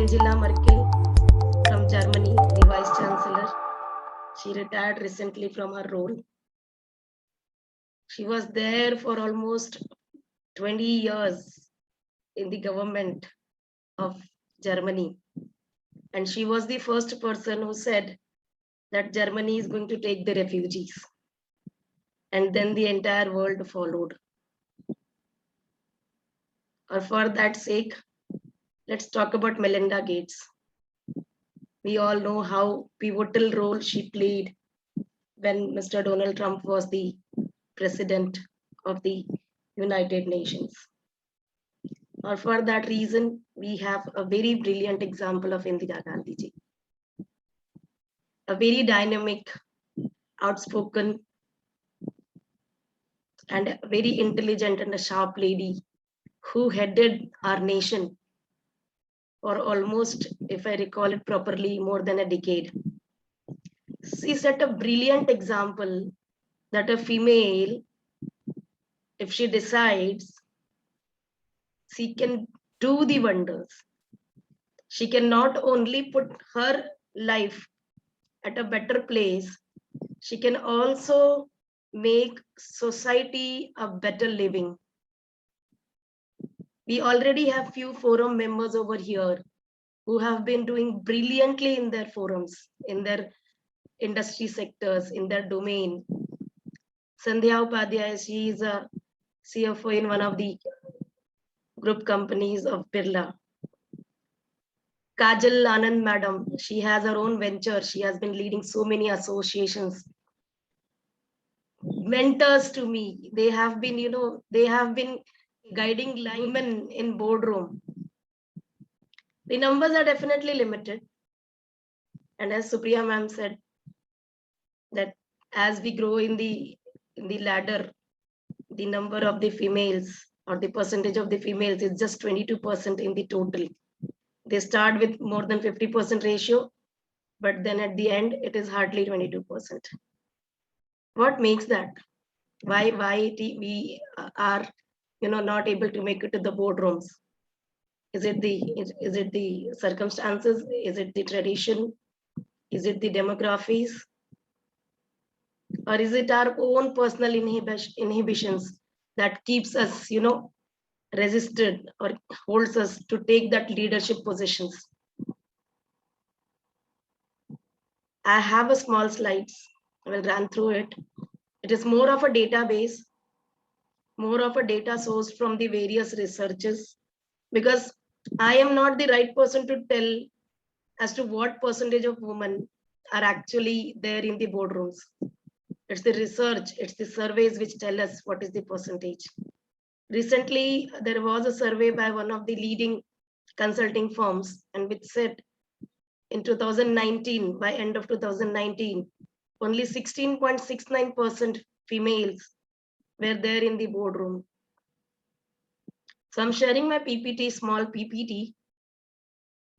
Angela Merkel from Germany, the Vice Chancellor. She retired recently from her role. She was there for almost 20 years in the government of Germany. And she was the first person who said that Germany is going to take the refugees. And then the entire world followed. Or for that sake, let's talk about Melinda Gates. We all know how pivotal role she played when Mr. Donald Trump was the president of the United Nations. Or for that reason, we have a very brilliant example of Indira Gandhi ji. A very dynamic, outspoken, and very intelligent and a sharp lady who headed our nation for almost, if I recall it properly, more than a decade. She set a brilliant example that a female, if she decides, she can do the wonders. She can not only put her life at a better place, she can also make society a better living. We already have few forum members over here who have been doing brilliantly in their forums, in their industry sectors, in their domain. Sandhya Upadhyay, she is a CFO in one of the group companies of Birla. Kajal Anand madam, she has her own venture. She has been leading so many associations. Mentors to me, they have been, they have been guiding linemen in boardroom. The numbers are definitely limited. And as Supriya ma'am said, that as we grow in the ladder, the number of the females or the percentage of the females is just 22% in the total. They start with more than 50% ratio, but then at the end, it is hardly 22%. What makes that? Why we are not able to make it to the boardrooms? Is it the circumstances? Is it the tradition? Is it the demographies? Or is it our own personal inhibitions that keeps us, resisted or holds us to take that leadership positions? I have a small slides. I will run through it. It is more of a database, more of a data source from the various researches, because I am not the right person to tell as to what percentage of women are actually there in the boardrooms. It's the research, it's the surveys which tell us what is the percentage. Recently, there was a survey by one of the leading consulting firms, and which said in 2019, by end of 2019, only 16.69% females were there in the boardroom. So I'm sharing my PPT, small PPT.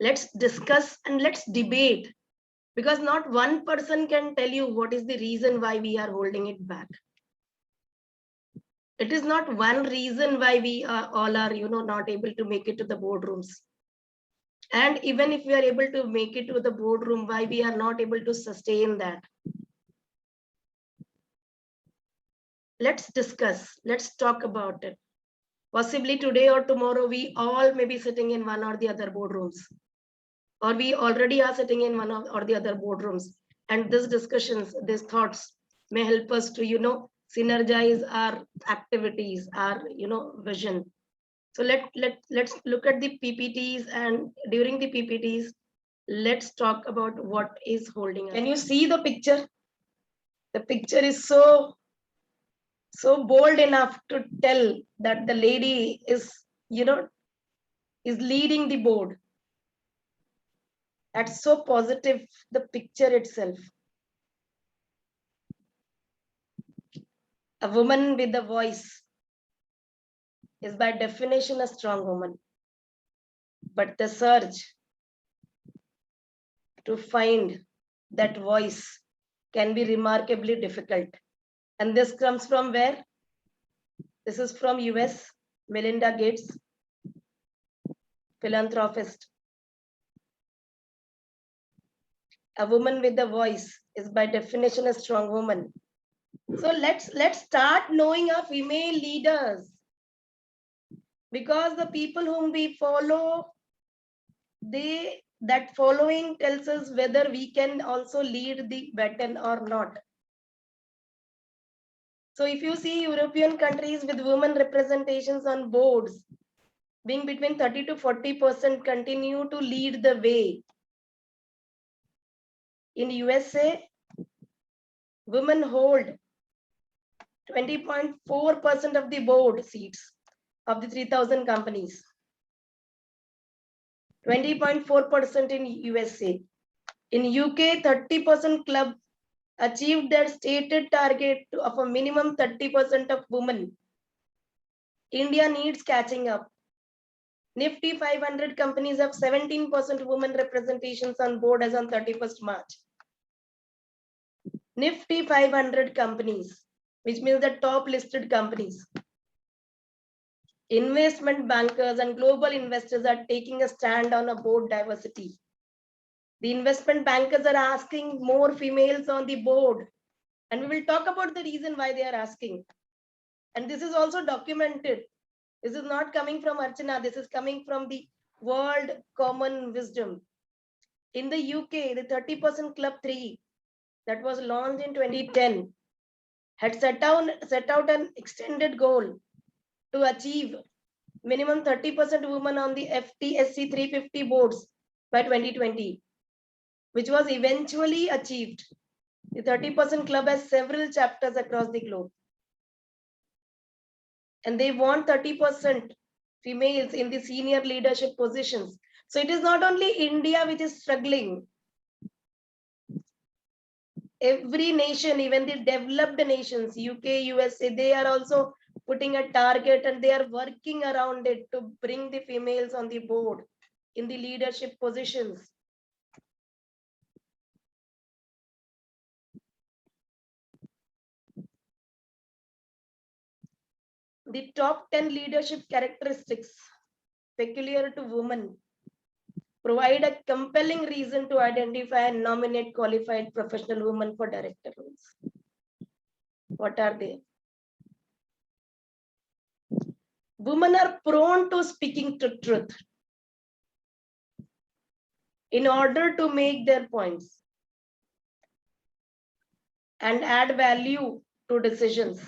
Let's discuss and let's debate, because not one person can tell you what is the reason why we are holding it back. It is not one reason why we all are, not able to make it to the boardrooms. And even if we are able to make it to the boardroom, why we are not able to sustain that? Let's discuss, let's talk about it. Possibly today or tomorrow, we all may be sitting in one or the other boardrooms, or we already are sitting in one or the other boardrooms. And these discussions, these thoughts may help us to, synergize our activities, our, vision. So let's look at the PPTs, and during the PPTs, let's talk about what is holding us. Can you see the picture? The picture is so bold enough to tell that the lady is, is leading the board. That's so positive, the picture itself. A woman with a voice is by definition a strong woman. But the search to find that voice can be remarkably difficult. And this comes from where? This is from US, Melinda Gates, philanthropist. A woman with a voice is by definition a strong woman. So let's start knowing our female leaders, because the people whom we follow, that following tells us whether we can also lead the baton or not. So if you see European countries with women representations on boards being between 30 to 40% continue to lead the way. In USA, women hold 20.4% of the board seats of the 3,000 companies. 20.4% in USA. In UK, 30% club achieved their stated target of a minimum 30% of women. India needs catching up. Nifty 500 companies have 17% women representations on board as on 31st March. Nifty 500 companies, which means the top listed companies. Investment bankers and global investors are taking a stand on a board diversity. The investment bankers are asking more females on the board. And we will talk about the reason why they are asking. And this is also documented. This is not coming from Archana. This is coming from the world common wisdom. In the UK, the 30% Club 3 that was launched in 2010 had set out an extended goal to achieve minimum 30% women on the FTSE 350 boards by 2020, which was eventually achieved. The 30% club has several chapters across the globe. And they want 30% females in the senior leadership positions. So it is not only India which is struggling. Every nation, even the developed nations, UK, USA, they are also putting a target and they are working around it to bring the females on the board in the leadership positions. The top 10 leadership characteristics peculiar to women provide a compelling reason to identify and nominate qualified professional women for director roles. What are they? Women are prone to speaking to truth in order to make their points and add value to decisions.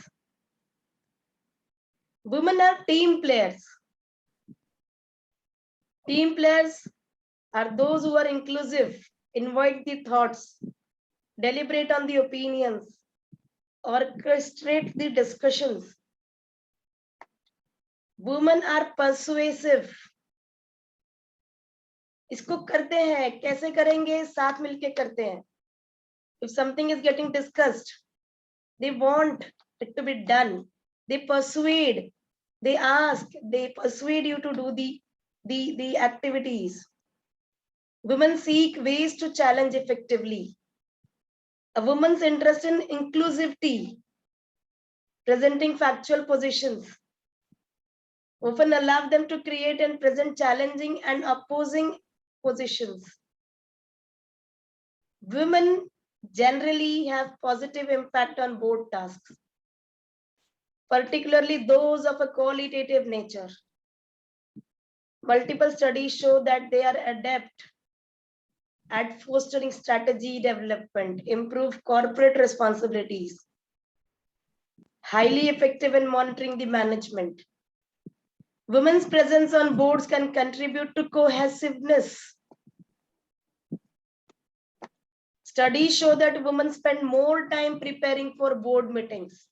Women are team players. Team players are those who are inclusive, invite the thoughts, deliberate on the opinions, orchestrate the discussions. Women are persuasive. इसको करते हैं, कैसे करेंगे? साथ मिलके करते हैं. If something is getting discussed, they want it to be done. They persuade, they ask, they persuade you to do the activities. Women seek ways to challenge effectively. A woman's interest in inclusivity, presenting factual positions, often allow them to create and present challenging and opposing positions. Women generally have positive impact on board tasks, particularly those of a qualitative nature. Multiple studies show that they are adept at fostering strategy development, improve corporate responsibilities, highly effective in monitoring the management. Women's presence on boards can contribute to cohesiveness. Studies show that women spend more time preparing for board meetings.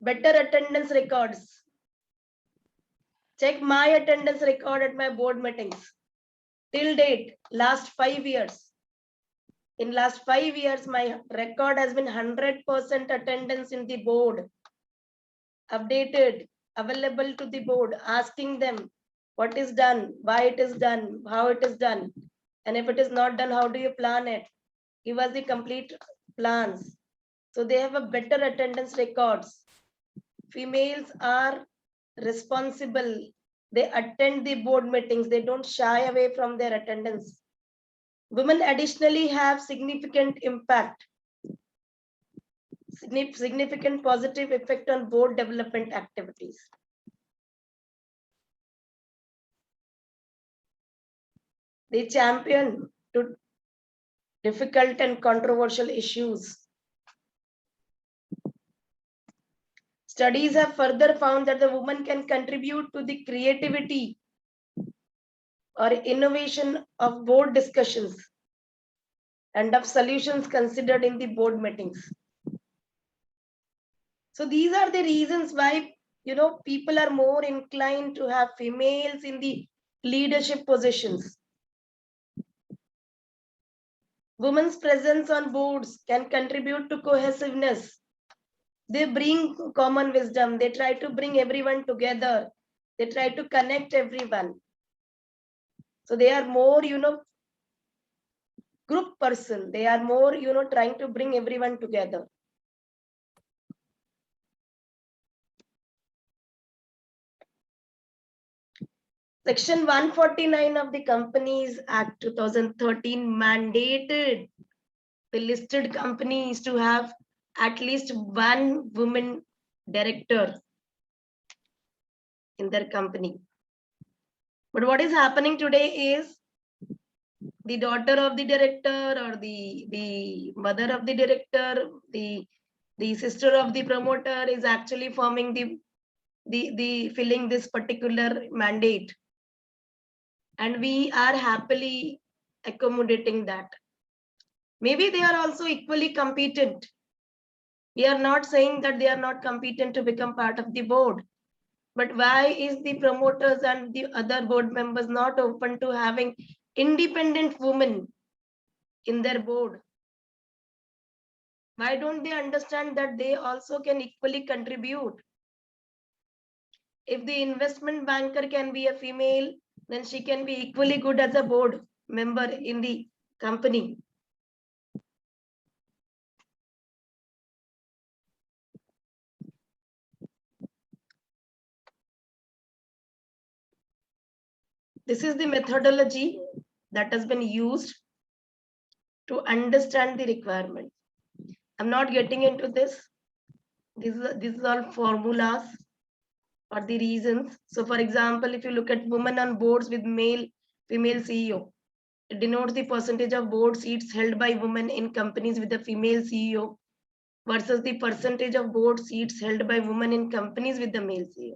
Better attendance records. Check my attendance record at my board meetings. Till date, last 5 years. In last 5 years, my record has been 100% attendance in the board. Updated, available to the board, asking them what is done, why it is done, how it is done. And if it is not done, how do you plan it? Give us the complete plans. So they have a better attendance records. Females are responsible. They attend the board meetings. They don't shy away from their attendance. Women additionally have significant impact, significant positive effect on board development activities. They champion to difficult and controversial issues. Studies have further found that the woman can contribute to the creativity or innovation of board discussions and of solutions considered in the board meetings. So these are the reasons why, people are more inclined to have females in the leadership positions. Women's presence on boards can contribute to cohesiveness. They bring common wisdom. They try to bring everyone together. They try to connect everyone. So they are more, group person. They are more, trying to bring everyone together. Section 149 of the Companies Act 2013 mandated the listed companies to have at least one woman director in their company. But what is happening today is the daughter of the director or the mother of the director, the sister of the promoter is actually forming the filling this particular mandate. And we are happily accommodating that. Maybe they are also equally competent. We are not saying that they are not competent to become part of the board. But why is the promoters and the other board members not open to having independent women in their board? Why don't they understand that they also can equally contribute? If the investment banker can be a female, then she can be equally good as a board member in the company. This is the methodology that has been used to understand the requirement. I'm not getting into this. This is all formulas or the reasons. So for example, if you look at women on boards with female CEO, it denotes the percentage of board seats held by women in companies with a female CEO versus the percentage of board seats held by women in companies with the male CEO.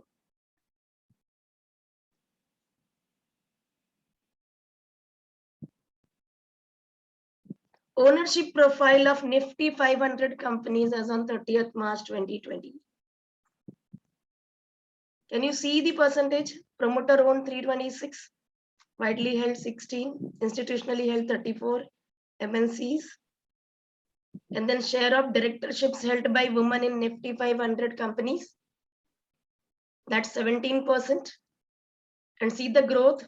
Ownership profile of Nifty 500 companies as on 30th March 2020. Can you see the percentage? Promoter owned 326, widely held 16, institutionally held 34, MNCs. And then share of directorships held by women in Nifty 500 companies. That's 17%. And see the growth.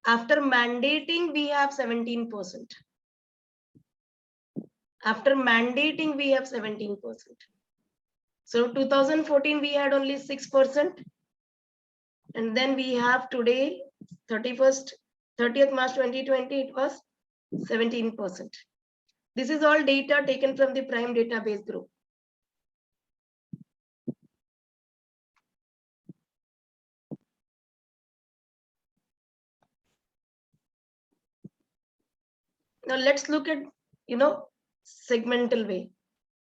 After mandating, we have 17%. After mandating, we have 17%. So 2014, we had only 6%. And then we have today, 30th March 2020, it was 17%. This is all data taken from the Prime Database Group. Now let's look at, segmental way.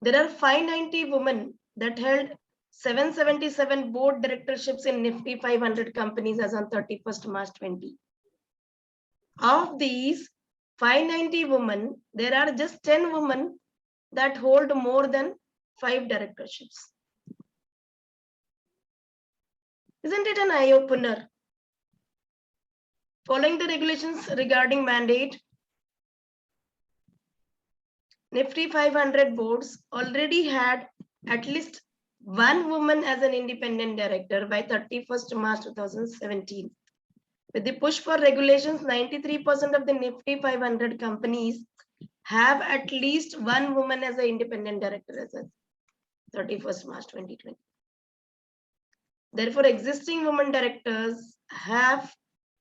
There are 590 women that held 777 board directorships in Nifty 500 companies as on 31st March 20. Of these 590 women, there are just 10 women that hold more than 5 directorships. Isn't it an eye-opener? Following the regulations regarding mandate, Nifty 500 boards already had at least one woman as an independent director by 31st March 2017. With the push for regulations, 93% of the Nifty 500 companies have at least one woman as an independent director as of 31st March 2020. Therefore, existing women directors have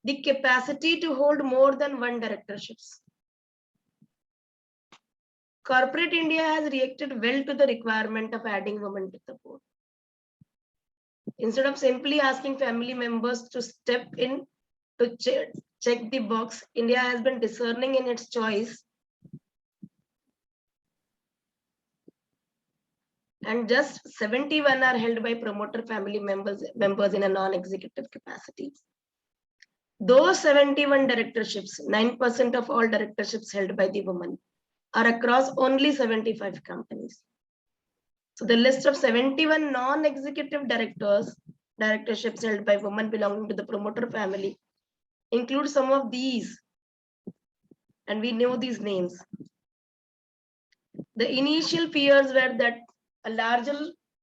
the capacity to hold more than one directorships. corporate India has reacted well to the requirement of adding women to the board. Instead of simply asking family members to step in to check the box, India has been discerning in its choice. And just 71 are held by promoter family members in a non-executive capacity. Those 71 directorships, 9% of all directorships held by the women, are across only 75 companies. So the list of 71 non-executive directorships held by women belonging to the promoter family include some of these, and we know these names. The initial fears were that a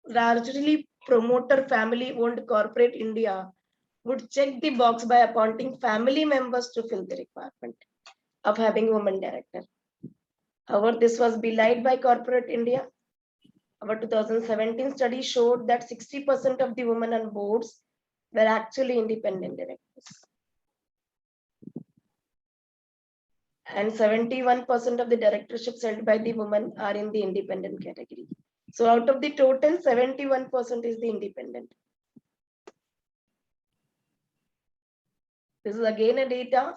largely promoter family-owned corporate India would check the box by appointing family members to fill the requirement of having women director. However, this was belied by corporate India. Our 2017 study showed that 60% of the women on boards were actually independent directors. And 71% of the directorships held by the women are in the independent category. So out of the total, 71% is the independent. This is again a data.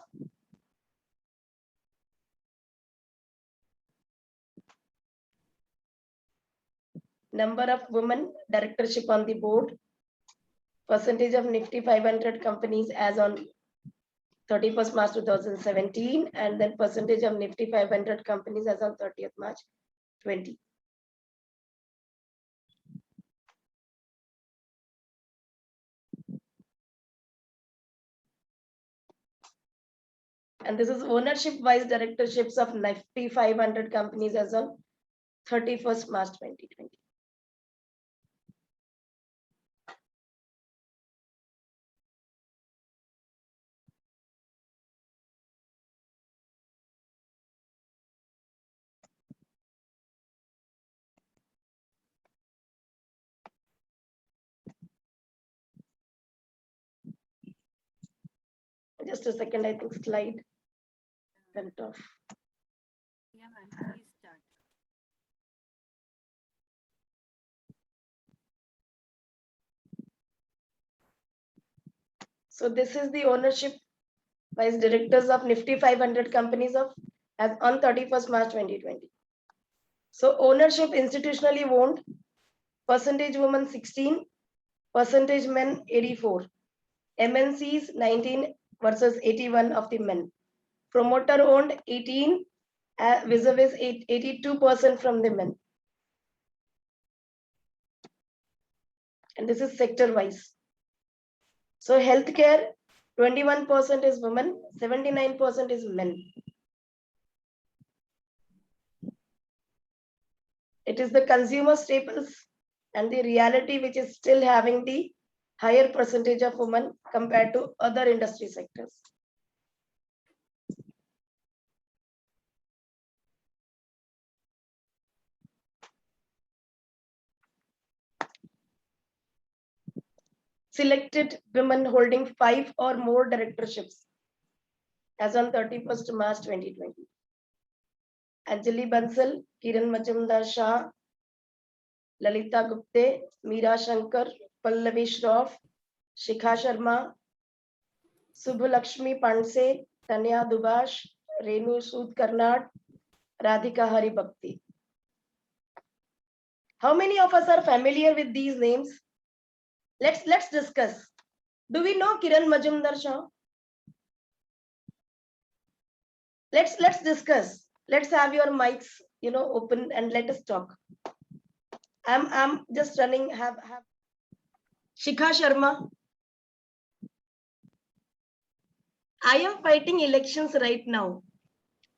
Number of women directorship on the board, percentage of Nifty 500 companies as on 31st March 2017, and then percentage of Nifty 500 companies as on 30th March 20. And this is ownership-wise directorships of Nifty 500 companies as on 31st March 2020. Just a second, I think slide went off. Yeah, ma'am, please start. So this is the ownership vice directors of Nifty 500 companies of as on 31st March 2020. So ownership institutionally owned, percentage women 16, percentage men 84, MNCs 19 versus 81 of the men. Promoter owned 18 vis-a-vis 82% from the men. And this is sector wise. So healthcare, 21% is women, 79% is men. It is the consumer staples and the reality which is still having the higher percentage of women compared to other industry sectors. Selected women holding 5 or more directorships as on 31st March 2020. Anjali Bansal, Kiran Majumdar-Shah, Lalita Gupte, Meera Shankar, Pallavi Shroff, Shikha Sharma, Subhalakshmi Pandse, Tanya Dubash, Renu Sood Karnad, Radhika Haribhakti. How many of us are familiar with these names? Let's discuss. Do we know Kiran Majumdar-Shah? Let's discuss. Let's have your mics, open and let us talk. I'm just running. Have Shikha Sharma. I am fighting elections right now,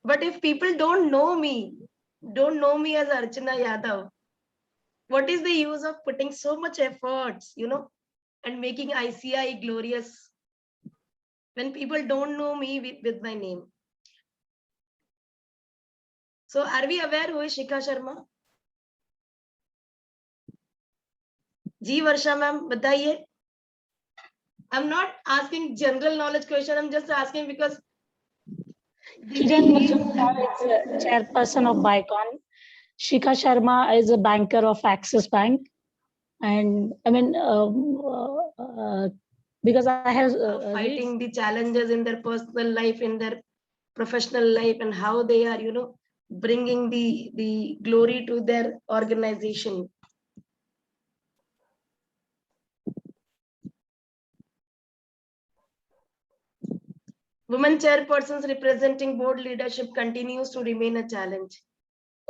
but if people don't know me as Archana Yadav, what is the use of putting so much efforts, and making ICI glorious when people don't know me with my name? So are we aware who is Shikha Sharma? Ji Varsha ma'am, bataiye. I'm not asking general knowledge question. I'm just asking because Kiran Majumdar is chairperson of Bicon. Shikha Sharma is a banker of Axis Bank. And I mean, because I have fighting the challenges in their personal life, in their professional life, and how they are, bringing the glory to their organization. Women chairpersons representing board leadership continues to remain a challenge.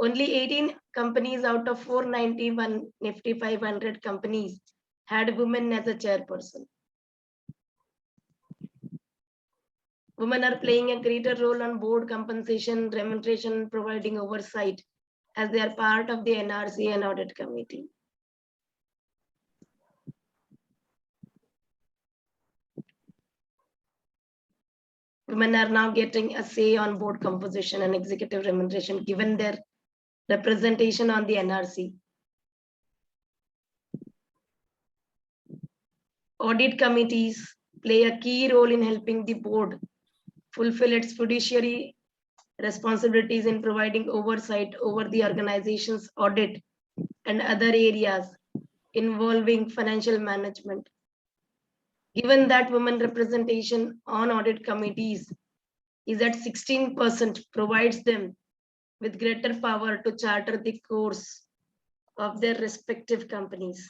Only 18 companies out of 491 Nifty 500 companies had women as a chairperson. Women are playing a greater role on board compensation, remuneration, providing oversight as they are part of the NRC and audit committee. Women are now getting a say on board composition and executive remuneration given their representation on the NRC. Audit committees play a key role in helping the board fulfill its fiduciary responsibilities in providing oversight over the organization's audit and other areas involving financial management. Given that women representation on audit committees is at 16%, provides them with greater power to charter the course of their respective companies.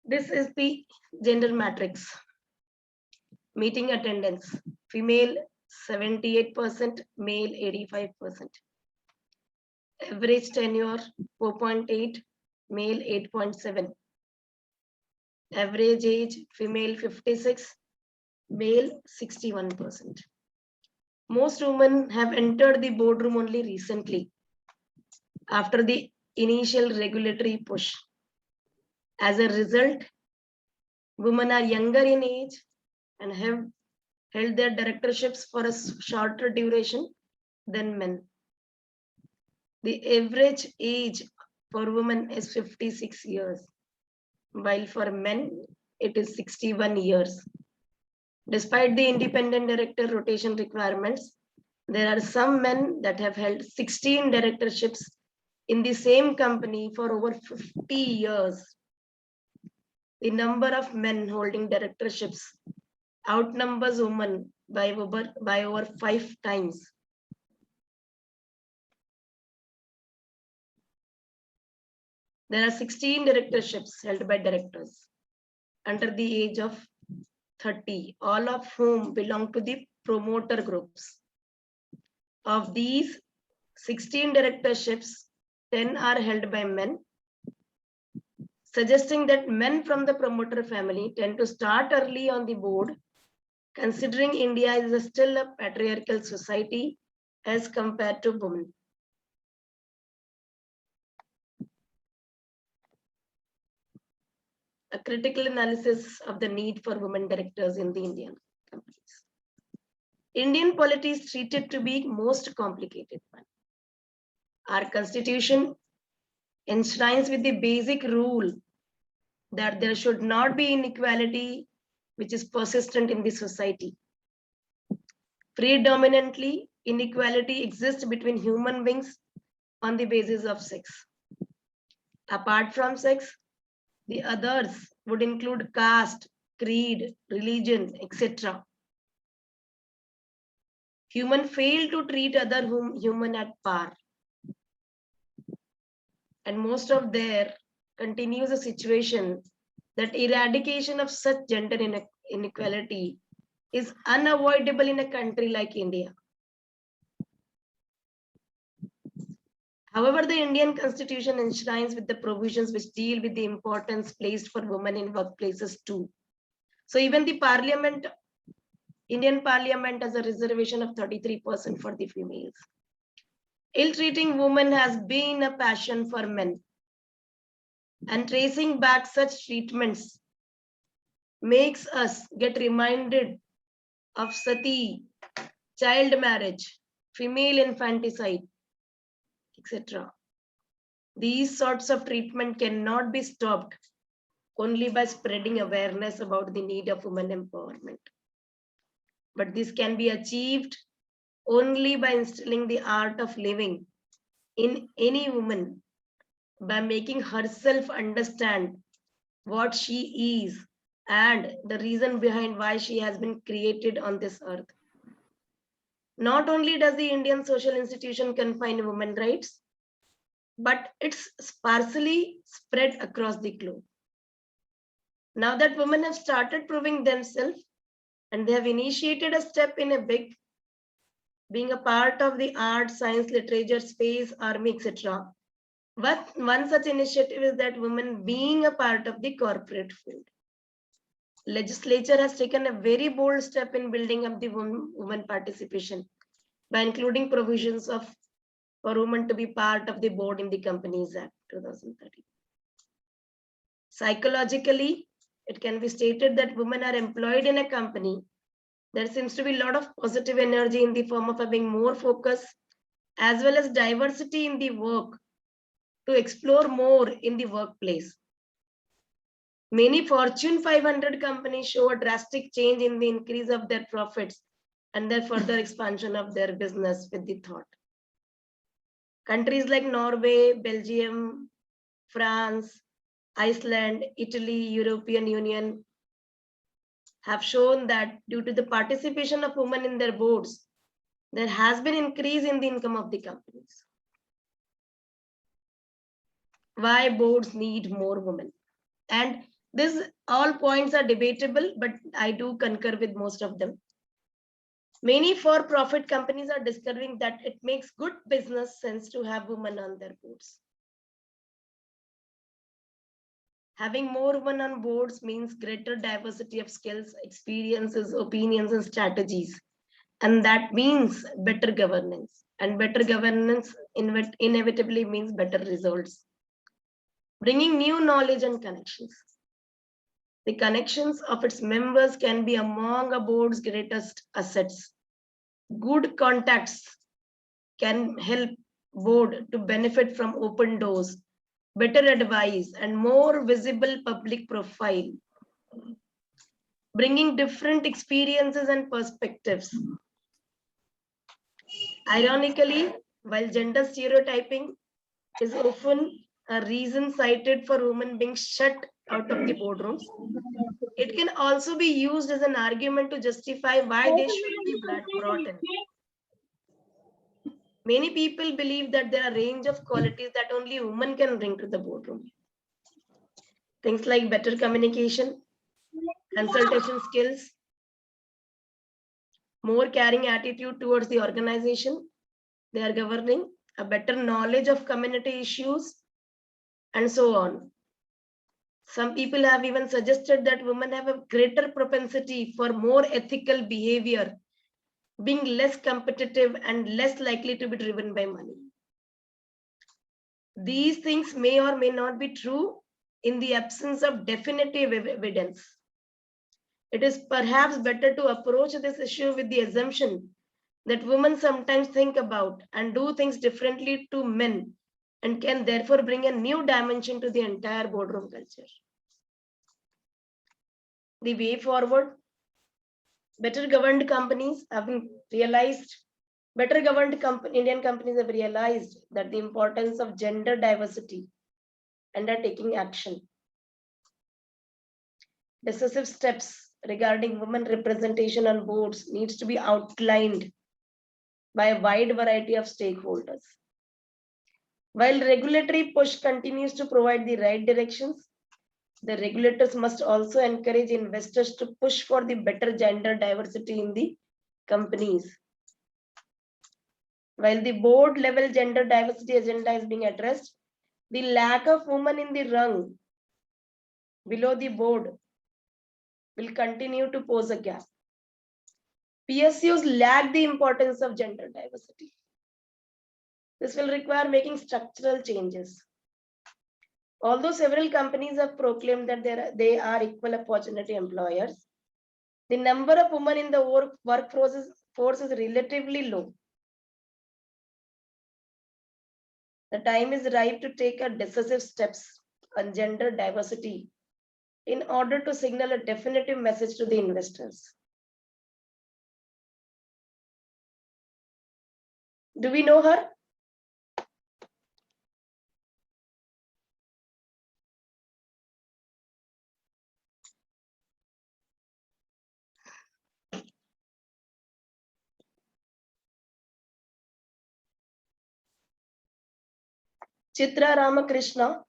This is the gender matrix. Meeting attendance, female 78%, male 85%. Average tenure 4.8, male 8.7. Average age, female 56, male 61%. Most women have entered the boardroom only recently, after the initial regulatory push. As a result, women are younger in age and have held their directorships for a shorter duration than men. The average age for women is 56 years, while for men it is 61 years. Despite the independent director rotation requirements, there are some men that have held 16 directorships in the same company for over 50 years. The number of men holding directorships outnumbers women by over 5 times. There are 16 directorships held by directors under the age of 30, all of whom belong to the promoter groups. Of these 16 directorships, 10 are held by men, suggesting that men from the promoter family tend to start early on the board, considering India is still a patriarchal society as compared to women. A critical analysis of the need for women directors in the Indian companies. Indian polity is treated to be most complicated one. Our constitution enshrines with the basic rule that there should not be inequality which is persistent in the society. Predominantly, inequality exists between human beings on the basis of sex. Apart from sex, the others would include caste, creed, religion, etc. Human fail to treat other human at par. And most of there continues a situation that eradication of such gender inequality is unavoidable in a country like India. However, the Indian constitution enshrines with the provisions which deal with the importance placed for women in workplaces too. So even the parliament, Indian parliament has a reservation of 33% for the females. Ill-treating women has been a passion for men. And tracing back such treatments makes us get reminded of sati, child marriage, female infanticide, etc. These sorts of treatment cannot be stopped only by spreading awareness about the need of women empowerment. But this can be achieved only by instilling the art of living in any woman, by making herself understand what she is and the reason behind why she has been created on this earth. Not only does the Indian social institution confine women's rights, but it's sparsely spread across the globe. Now that women have started proving themselves and they have initiated a step in a big, being a part of the art, science, literature, space, army, etc. One such initiative is that women being a part of the corporate field. Legislature has taken a very bold step in building up the women participation by including provisions for women to be part of the board in the Companies Act 2013. Psychologically, it can be stated that women are employed in a company. There seems to be a lot of positive energy in the form of having more focus as well as diversity in the work to explore more in the workplace. Many Fortune 500 companies show a drastic change in the increase of their profits and their further expansion of their business with the thought. Countries like Norway, Belgium, France, Iceland, Italy, European Union have shown that due to the participation of women in their boards, there has been increase in the income of the companies. Why boards need more women? And this all points are debatable, but I do concur with most of them. Many for-profit companies are discovering that it makes good business sense to have women on their boards. Having more women on boards means greater diversity of skills, experiences, opinions, and strategies. And that means better governance. And better governance inevitably means better results. Bringing new knowledge and connections. The connections of its members can be among a board's greatest assets. Good contacts can help board to benefit from open doors, better advice, and more visible public profile. Bringing different experiences and perspectives. Ironically, while gender stereotyping is often a reason cited for women being shut out of the boardrooms, it can also be used as an argument to justify why they should be brought in. Many people believe that there are a range of qualities that only women can bring to the boardroom. Things like better communication, consultation skills, more caring attitude towards the organization they are governing, a better knowledge of community issues, and so on. Some people have even suggested that women have a greater propensity for more ethical behavior, being less competitive and less likely to be driven by money. These things may or may not be true in the absence of definitive evidence. It is perhaps better to approach this issue with the assumption that women sometimes think about and do things differently to men and can therefore bring a new dimension to the entire boardroom culture. The way forward, better governed companies have been realized, Indian companies have realized that the importance of gender diversity and are taking action. Decisive steps regarding women representation on boards needs to be outlined by a wide variety of stakeholders. While regulatory push continues to provide the right directions, the regulators must also encourage investors to push for the better gender diversity in the companies. While the board level gender diversity agenda is being addressed, the lack of women in the rung below the board will continue to pose a gap. PSUs lack the importance of gender diversity. This will require making structural changes. Although several companies have proclaimed that they are equal opportunity employers, the number of women in the workforce is relatively low. The time is ripe to take a decisive steps on gender diversity in order to signal a definitive message to the investors. Do we know her? Chitra Ramakrishna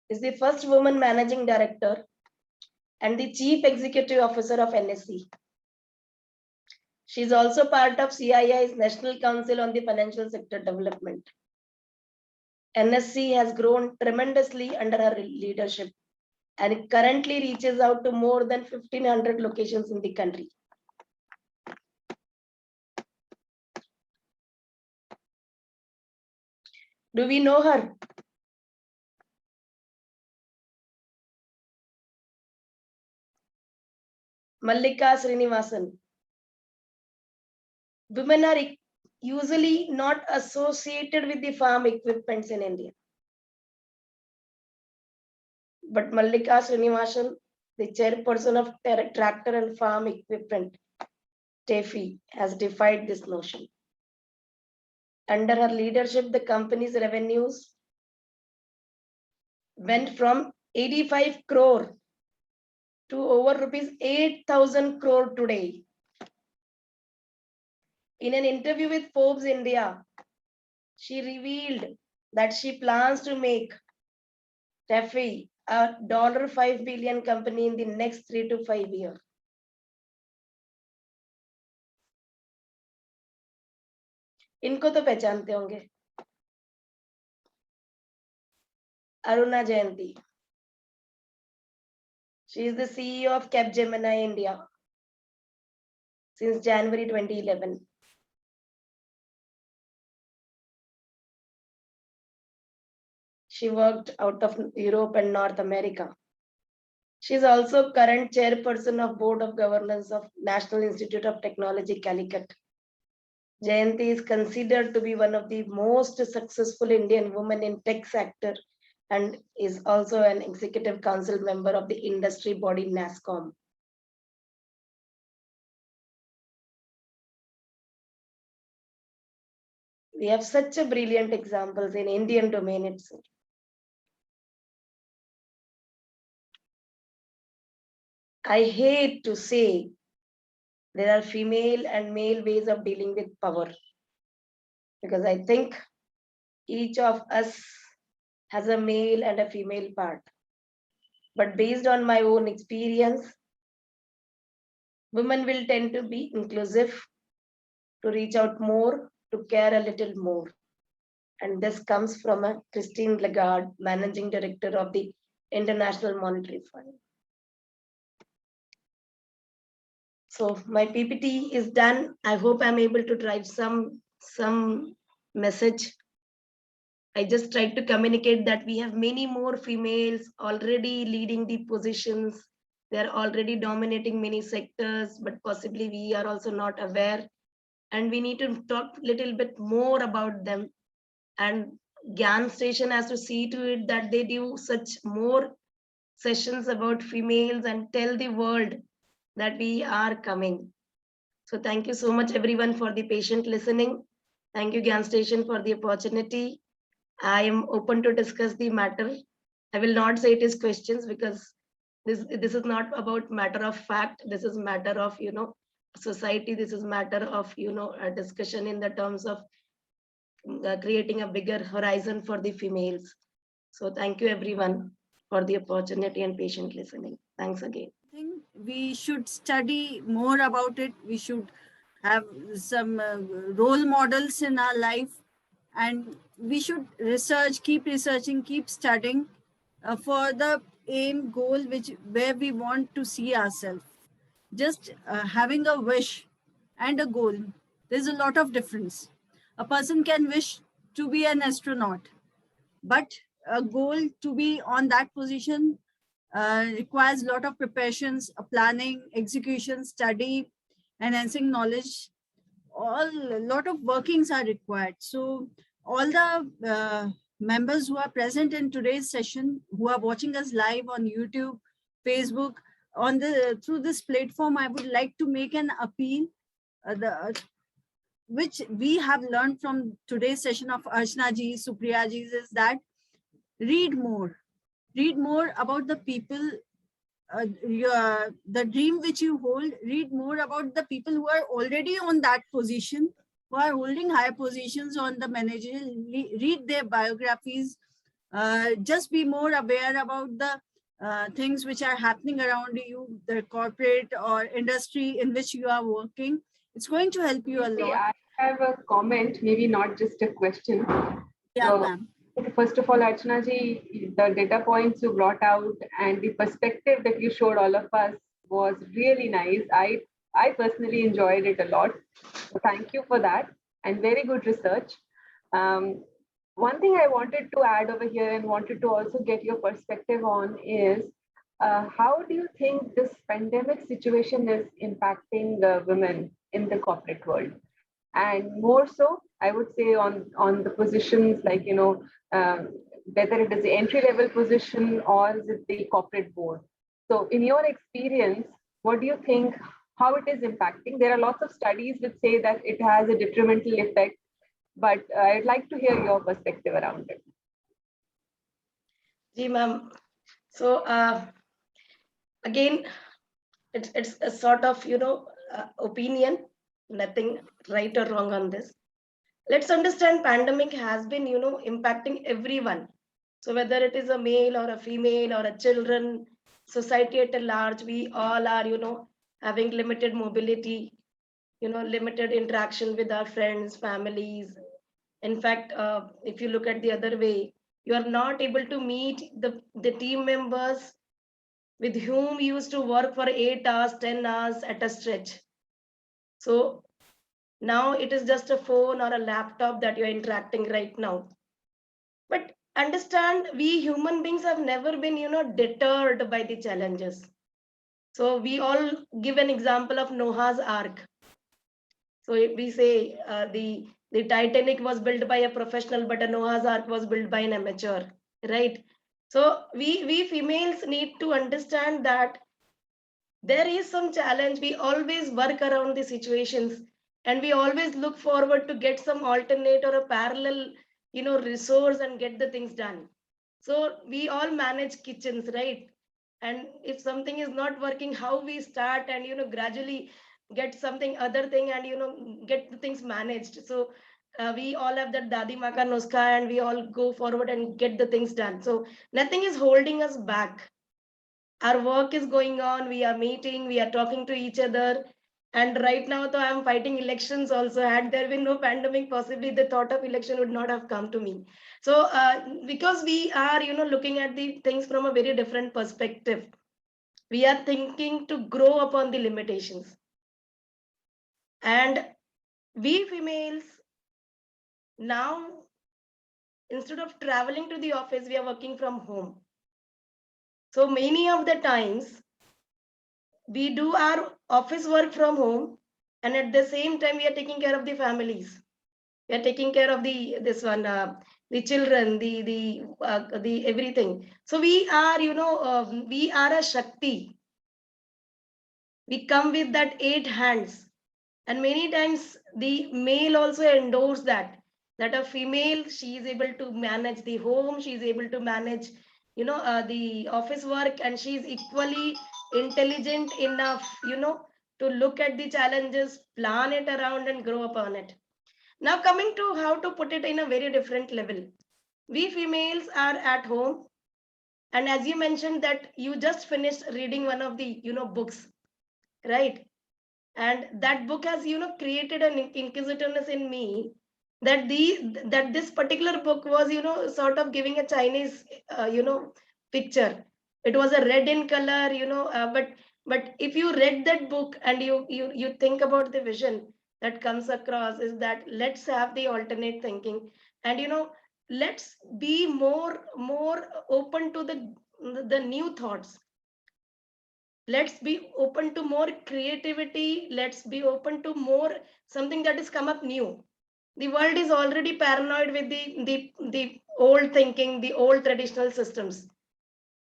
is the first woman managing director and the chief executive officer of NSE. She is also part of CII's National Council on the Financial Sector Development. NSE has grown tremendously under her leadership and it currently reaches out to more than 1,500 locations in the country. Do we know her? Mallika Srinivasan. Women are usually not associated with the farm equipments in India. But Mallika Srinivasan, the chairperson of Tractor and Farm Equipment, TEFI, has defied this notion. Under her leadership, the company's revenues went from 85 crore to over rupees 8,000 crore today. In an interview with Forbes India, she revealed that she plans to make TEFI a $5 billion company in the next 3 to 5 years. इनको तो पहचानते होंगे. Aruna Jayanti. She is the CEO of Capgemini India since January 2011. She worked out of Europe and North America. She is also current chairperson of Board of Governance of National Institute of Technology, Calicut. Jayanti is considered to be one of the most successful Indian women in tech sector and is also an executive council member of the industry body NASSCOM. We have such a brilliant examples in Indian domain itself. I hate to say there are female and male ways of dealing with power, because I think each of us has a male and a female part. But based on my own experience, women will tend to be inclusive, to reach out more, to care a little more. And this comes from a Christine Lagarde, Managing Director of the International Monetary Fund. So my PPT is done. I hope I'm able to drive some message. I just tried to communicate that we have many more females already leading the positions. They're already dominating many sectors, but possibly we are also not aware. And we need to talk a little bit more about them. And Gyan Station has to see to it that they do such more sessions about females and tell the world that we are coming. So thank you so much everyone for the patient listening. Thank you Gyan Station for the opportunity. I am open to discuss the matter. I will not say it is questions because this is not about matter of fact. This is matter of, society. This is matter of, a discussion in the terms of creating a bigger horizon for the females. So thank you everyone for the opportunity and patient listening. Thanks again. I think we should study more about it. We should have some role models in our life, and we should research, keep researching, keep studying for the aim goal where we want to see ourselves. Just having a wish and a goal, there's a lot of difference. A person can wish to be an astronaut, but a goal to be on that position requires a lot of preparations, planning, execution, study, enhancing knowledge. A lot of workings are required. So all the members who are present in today's session, who are watching us live on YouTube, Facebook, through this platform, I would like to make an appeal, which we have learned from today's session of Archana ji, Supriya ji, is that read more about the people, the dream which you hold. Read more about the people who are already on that position, who are holding higher positions on the managerial. Read their biographies. Just be more aware about the things which are happening around you, the corporate or industry in which you are working. It's going to help you a lot. I have a comment, maybe not just a question. Yeah, So, ma'am. first of all, Archana ji, the data points you brought out and the perspective that you showed all of us was really nice. I personally enjoyed it a lot. So thank you for that, and very good research. One thing I wanted to add over here and wanted to also get your perspective on is how do you think this pandemic situation is impacting women in the corporate world? And more so, I would say on the positions like, whether it is the entry level position or is it the corporate board. So in your experience, what do you think, how it is impacting? There are lots of studies which say that it has a detrimental effect, but I'd like to hear your perspective around it. Ji ma'am. So again, it's a sort of, opinion, nothing right or wrong on this. Let's understand pandemic has been, impacting everyone. So whether it is a male or a female or a children, society at a large, we all are, having limited mobility, limited interaction with our friends, families. In fact, if you look at the other way, you are not able to meet the team members with whom you used to work for 8 hours, 10 hours at a stretch. So now it is just a phone or a laptop that you're interacting right now. But understand, we human beings have never been, deterred by the challenges. So we all give an example of Noah's Ark. So if we say the Titanic was built by a professional, but a Noah's Ark was built by an amateur, right? So we females need to understand that there is some challenge. We always work around the situations, and we always look forward to get some alternate or a parallel, resource and get the things done. So we all manage kitchens, right? And if something is not working, how we start and, gradually get something other thing and, get the things managed. So we all have that Dadi Maka Nuska and we all go forward and get the things done. So nothing is holding us back. Our work is going on, we are meeting, we are talking to each other. And right now, though, I'm fighting elections also. Had there been no pandemic, possibly the thought of election would not have come to me. So because we are, looking at the things from a very different perspective, we are thinking to grow upon the limitations. And we females now, instead of traveling to the office, we are working from home. So many of the times, we do our office work from home, and at the same time we are taking care of the families. We are taking care of the children, the everything. So we are, we are a Shakti. We come with that 8 hands, and many times the male also endorse that a female, she is able to manage the home, she is able to manage, the office work, and she is equally intelligent enough, to look at the challenges, plan it around and grow upon it. Now coming to how to put it in a very different level. We females are at home, and as you mentioned that you just finished reading one of the, books, right? And that book has, created an inquisitiveness in me that this particular book was, sort of giving a Chinese, picture. It was a red in color, but if you read that book and you think about the vision that comes across is that let's have the alternate thinking, and let's be more open to the new thoughts. Let's be open to more creativity. Let's be open to more something that is come up new. The world is already paranoid with the old thinking, the old traditional systems.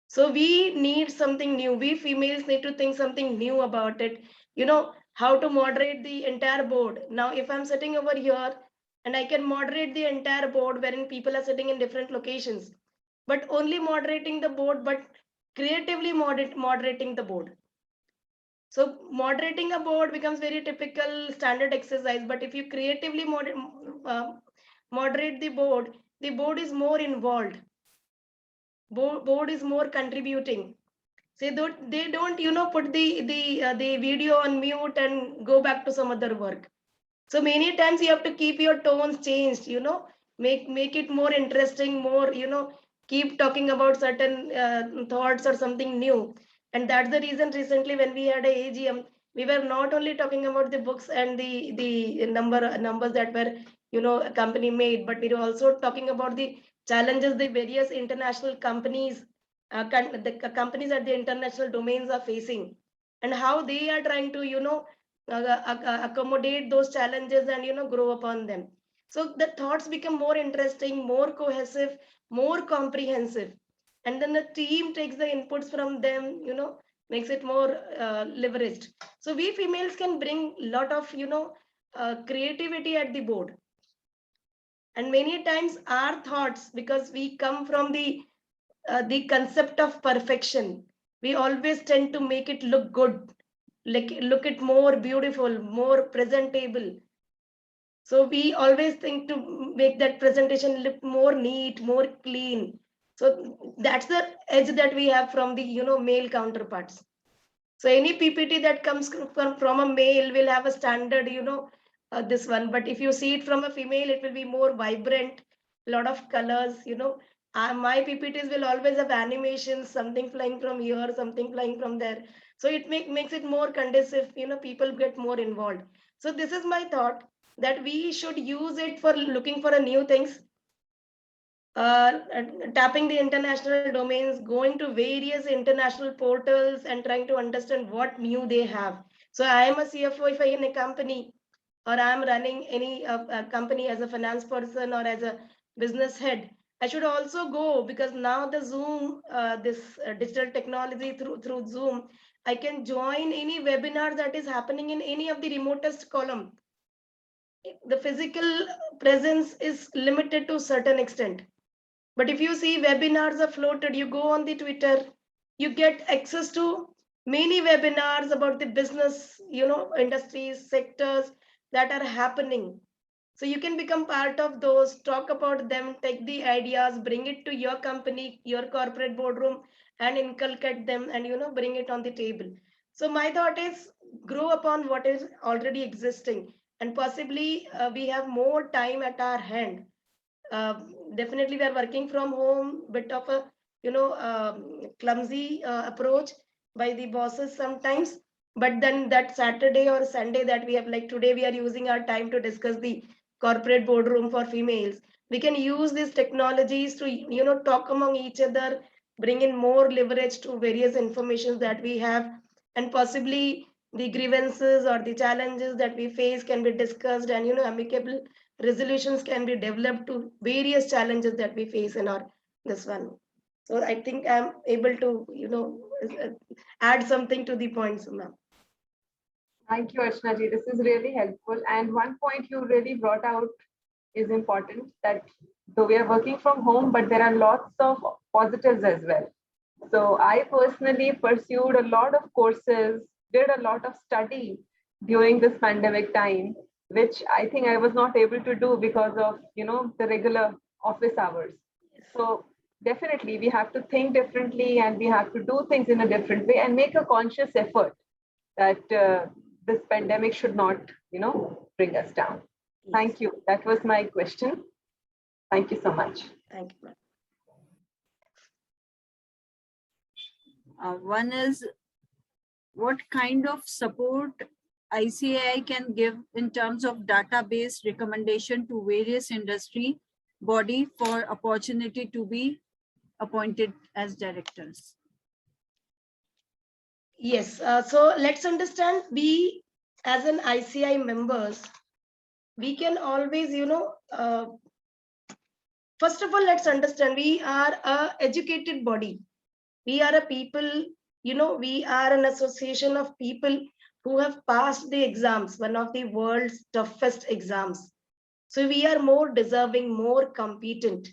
So we need something new. We females need to think something new about it. You know, how to moderate the entire board. Now, if I'm sitting over here and I can moderate the entire board wherein people are sitting in different locations, but only moderating the board, but creatively moderating the board. So moderating a board becomes very typical standard exercise, but if you creatively moderate the board is more involved. Board is more contributing. They don't, you know, put the video on mute and go back to some other work. So many times you have to keep your tones changed, you know, make it more interesting, more, you know, keep talking about certain thoughts or something new. And that's the reason recently when we had a AGM, we were not only talking about the books and the numbers that were, you know, a company made, but we were also talking about the challenges the various international companies, the companies at the international domains are facing, and how they are trying to, you know, accommodate those challenges and, you know, grow upon them. So the thoughts become more interesting, more cohesive, more comprehensive, and then the team takes the inputs from them, you know, makes it more leveraged. So we females can bring a lot of, you know, creativity at the board. And many times our thoughts, because we come from the concept of perfection, we always tend to make it look good, like look it more beautiful, more presentable. So we always think to make that presentation look more neat, more clean. So that's the edge that we have from the, you know, male counterparts. So any PPT that comes from a male will have a standard, you know, this one. But if you see it from a female, it will be more vibrant, a lot of colors, you know. My PPTs will always have animations, something flying from here, something flying from there. So it makes it more conducive, you know, people get more involved. So this is my thought, that we should use it for looking for a new things, tapping the international domains, going to various international portals and trying to understand what new they have. So I am a CFO if I in a company, or I am running any company as a finance person or as a business head. I should also go, because now the Zoom, this digital technology through Zoom, I can join any webinar that is happening in any of the remotest column. The physical presence is limited to a certain extent. But if you see webinars are floated, you go on the Twitter, you get access to many webinars about the business, you know, industries, sectors that are happening. So you can become part of those, talk about them, take the ideas, bring it to your company, your corporate boardroom, and inculcate them and, you know, bring it on the table. So my thought is grow upon what is already existing, and possibly we have more time at our hand. Definitely we are working from home, bit of a, you know, clumsy approach by the bosses sometimes, but then that Saturday or Sunday that we have, like today we are using our time to discuss the corporate boardroom for females, we can use these technologies to, you know, talk among each other, bring in more leverage to various informations that we have, and possibly the grievances or the challenges that we face can be discussed, and, you know, amicable resolutions can be developed to various challenges that we face in our this one. So I think I'm able to, you know, add something to the points, ma'am. Thank you, Archana ji. This is really helpful. And one point you really brought out is important, that though we are working from home, but there are lots of positives as well. So I personally pursued a lot of courses, did a lot of study during this pandemic time, which I think I was not able to do because of, you know, the regular office hours. So definitely we have to think differently, and we have to do things in a different way and make a conscious effort that this pandemic should not, you know, bring us down. Thank you. That was my question. Thank you so much. Thank you, ma'am. One is, what kind of support ICAI can give in terms of database recommendation to various industry body for opportunity to be appointed as directors? Yes, so let's understand, we as an ICI members, we can always, first of all, let's understand we are a educated body. We are a people, we are an association of people who have passed the exams, one of the world's toughest exams. So we are more deserving, more competent.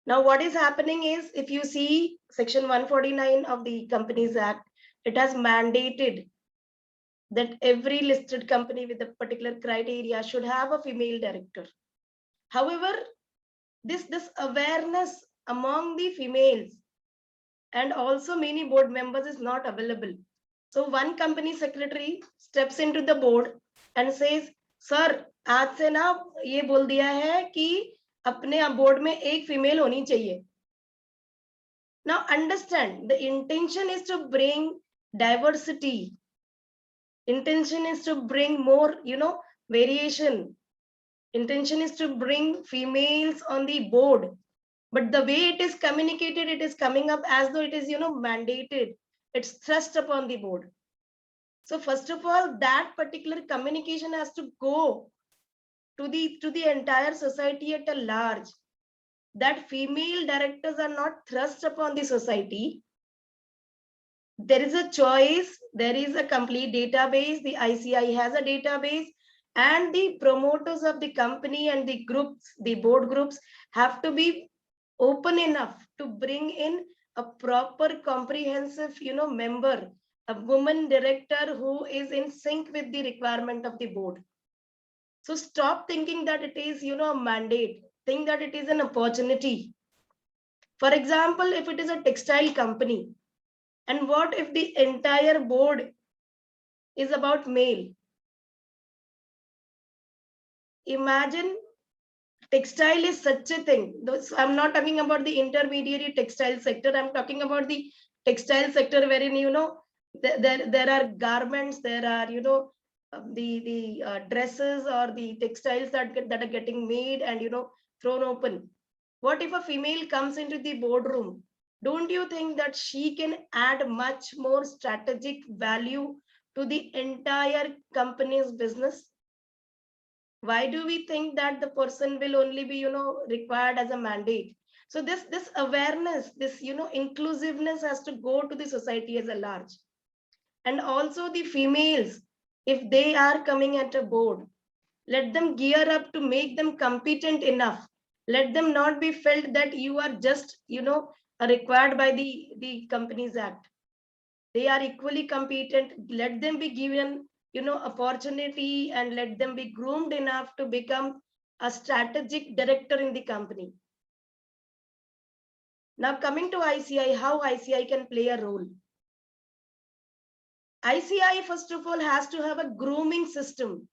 Now, what is happening is, if you see Section 149 of the Companies Act, it has mandated that every listed company with a particular criteria should have a female director. However, this awareness among the females and also many board members is not available. So one company secretary steps into the board and says, sir, आज से ना ये बोल दिया है कि अपने board में एक फीमेल होनी चाहिए. Now understand, the intention is to bring diversity. Intention is to bring more, variation. Intention is to bring females on the board. But the way it is communicated, it is coming up as though it is, mandated. It's thrust upon the board. So first of all, that particular communication has to go to the entire society at a large. That female directors are not thrust upon the society. There is a choice. There is a complete database. The ICI has a database, and the promoters of the company and the groups, the board groups, have to be open enough to bring in a proper comprehensive, member, a woman director who is in sync with the requirement of the board. So stop thinking that it is, a mandate. Think that it is an opportunity. For example, if it is a textile company, and what if the entire board is about male? Imagine, textile is such a thing. I'm not talking about the intermediary textile sector. I'm talking about the textile sector wherein, there are garments, there are, the dresses or the textiles that are getting made and, thrown open. What if a female comes into the boardroom? Don't you think that she can add much more strategic value to the entire company's business? Why do we think that the person will only be, required as a mandate? So this awareness, this, inclusiveness has to go to the society as a large. And also the females, if they are coming at a board, let them gear up to make them competent enough. Let them not be felt that you are just, required by the Companies Act. They are equally competent. Let them be given, opportunity, and let them be groomed enough to become a strategic director in the company. Now coming to ICI, how ICI can play a role. ICI, first of all, has to have a grooming system.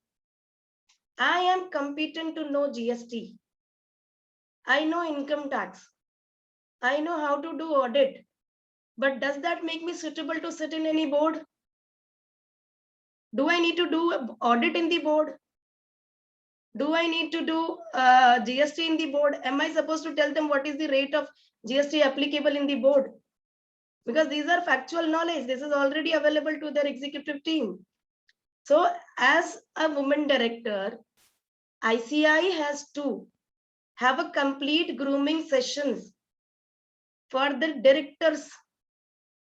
I am competent to know GST. I know income tax. I know how to do audit. But does that make me suitable to sit in any board? Do I need to do audit in the board? Do I need to do GST in the board? Am I supposed to tell them what is the rate of GST applicable in the board? Because these are factual knowledge. This is already available to their executive team. So as a woman director, ICI has to have a complete grooming sessions for the directors,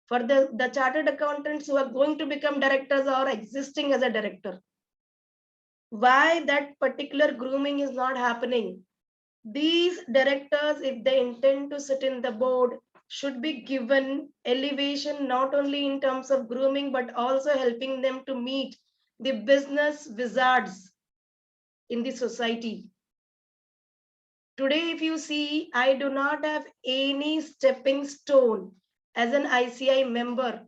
for the chartered accountants who are going to become directors or existing as a director. Why that particular grooming is not happening? These directors, if they intend to sit in the board, should be given elevation, not only in terms of grooming, but also helping them to meet the business wizards in the society. Today, if you see, I do not have any stepping stone as an ICI member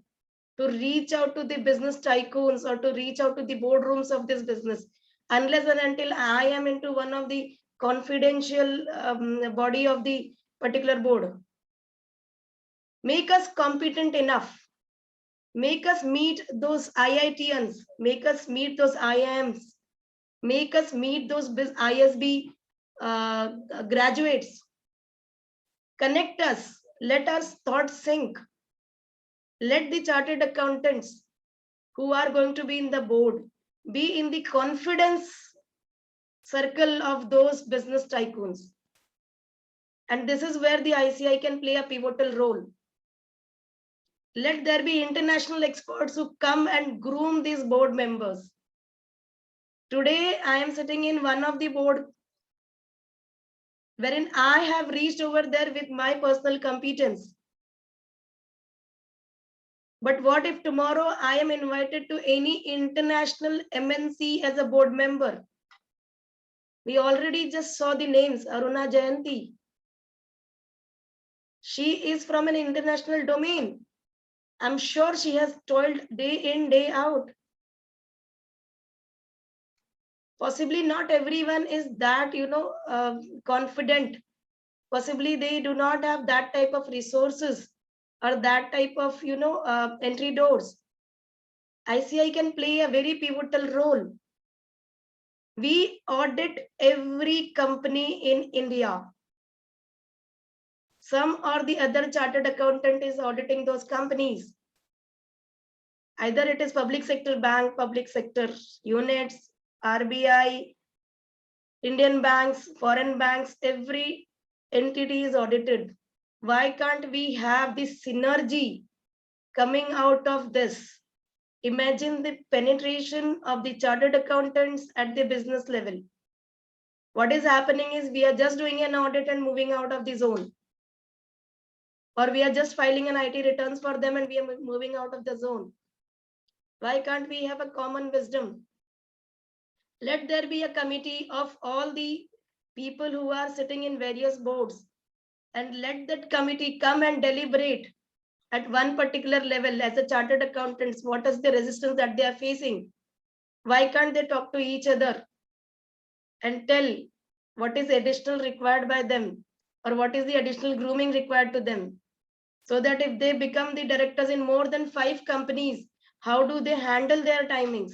to reach out to the business tycoons or to reach out to the boardrooms of this business, unless and until I am into one of the confidential body of the particular board. Make us competent enough. Make us meet those IITians. Make us meet those IIMs. Make us meet those ISB graduates. Connect us. Let our thoughts sync. Let the chartered accountants who are going to be in the board be in the confidence circle of those business tycoons. And this is where the ICI can play a pivotal role. Let there be international experts who come and groom these board members. Today, I am sitting in one of the board wherein I have reached over there with my personal competence. But what if tomorrow I am invited to any international MNC as a board member? We already just saw the names, Aruna Jayanti. She is from an international domain. I'm sure she has toiled day in, day out. Possibly not everyone is that, confident. Possibly they do not have that type of resources or that type of, entry doors. ICI can play a very pivotal role. We audit every company in India. Some or the other chartered accountant is auditing those companies. Either it is public sector bank, public sector units, RBI, Indian banks, foreign banks, every entity is audited. Why can't we have this synergy coming out of this? Imagine the penetration of the chartered accountants at the business level. What is happening is we are just doing an audit and moving out of the zone. Or we are just filing an IT returns for them and we are moving out of the zone. Why can't we have a common wisdom? Let there be a committee of all the people who are sitting in various boards, and let that committee come and deliberate at one particular level as a chartered accountants. What is the resistance that they are facing? Why can't they talk to each other and tell what is additional required by them, or what is the additional grooming required to them? So that if they become the directors in more than 5 companies, how do they handle their timings?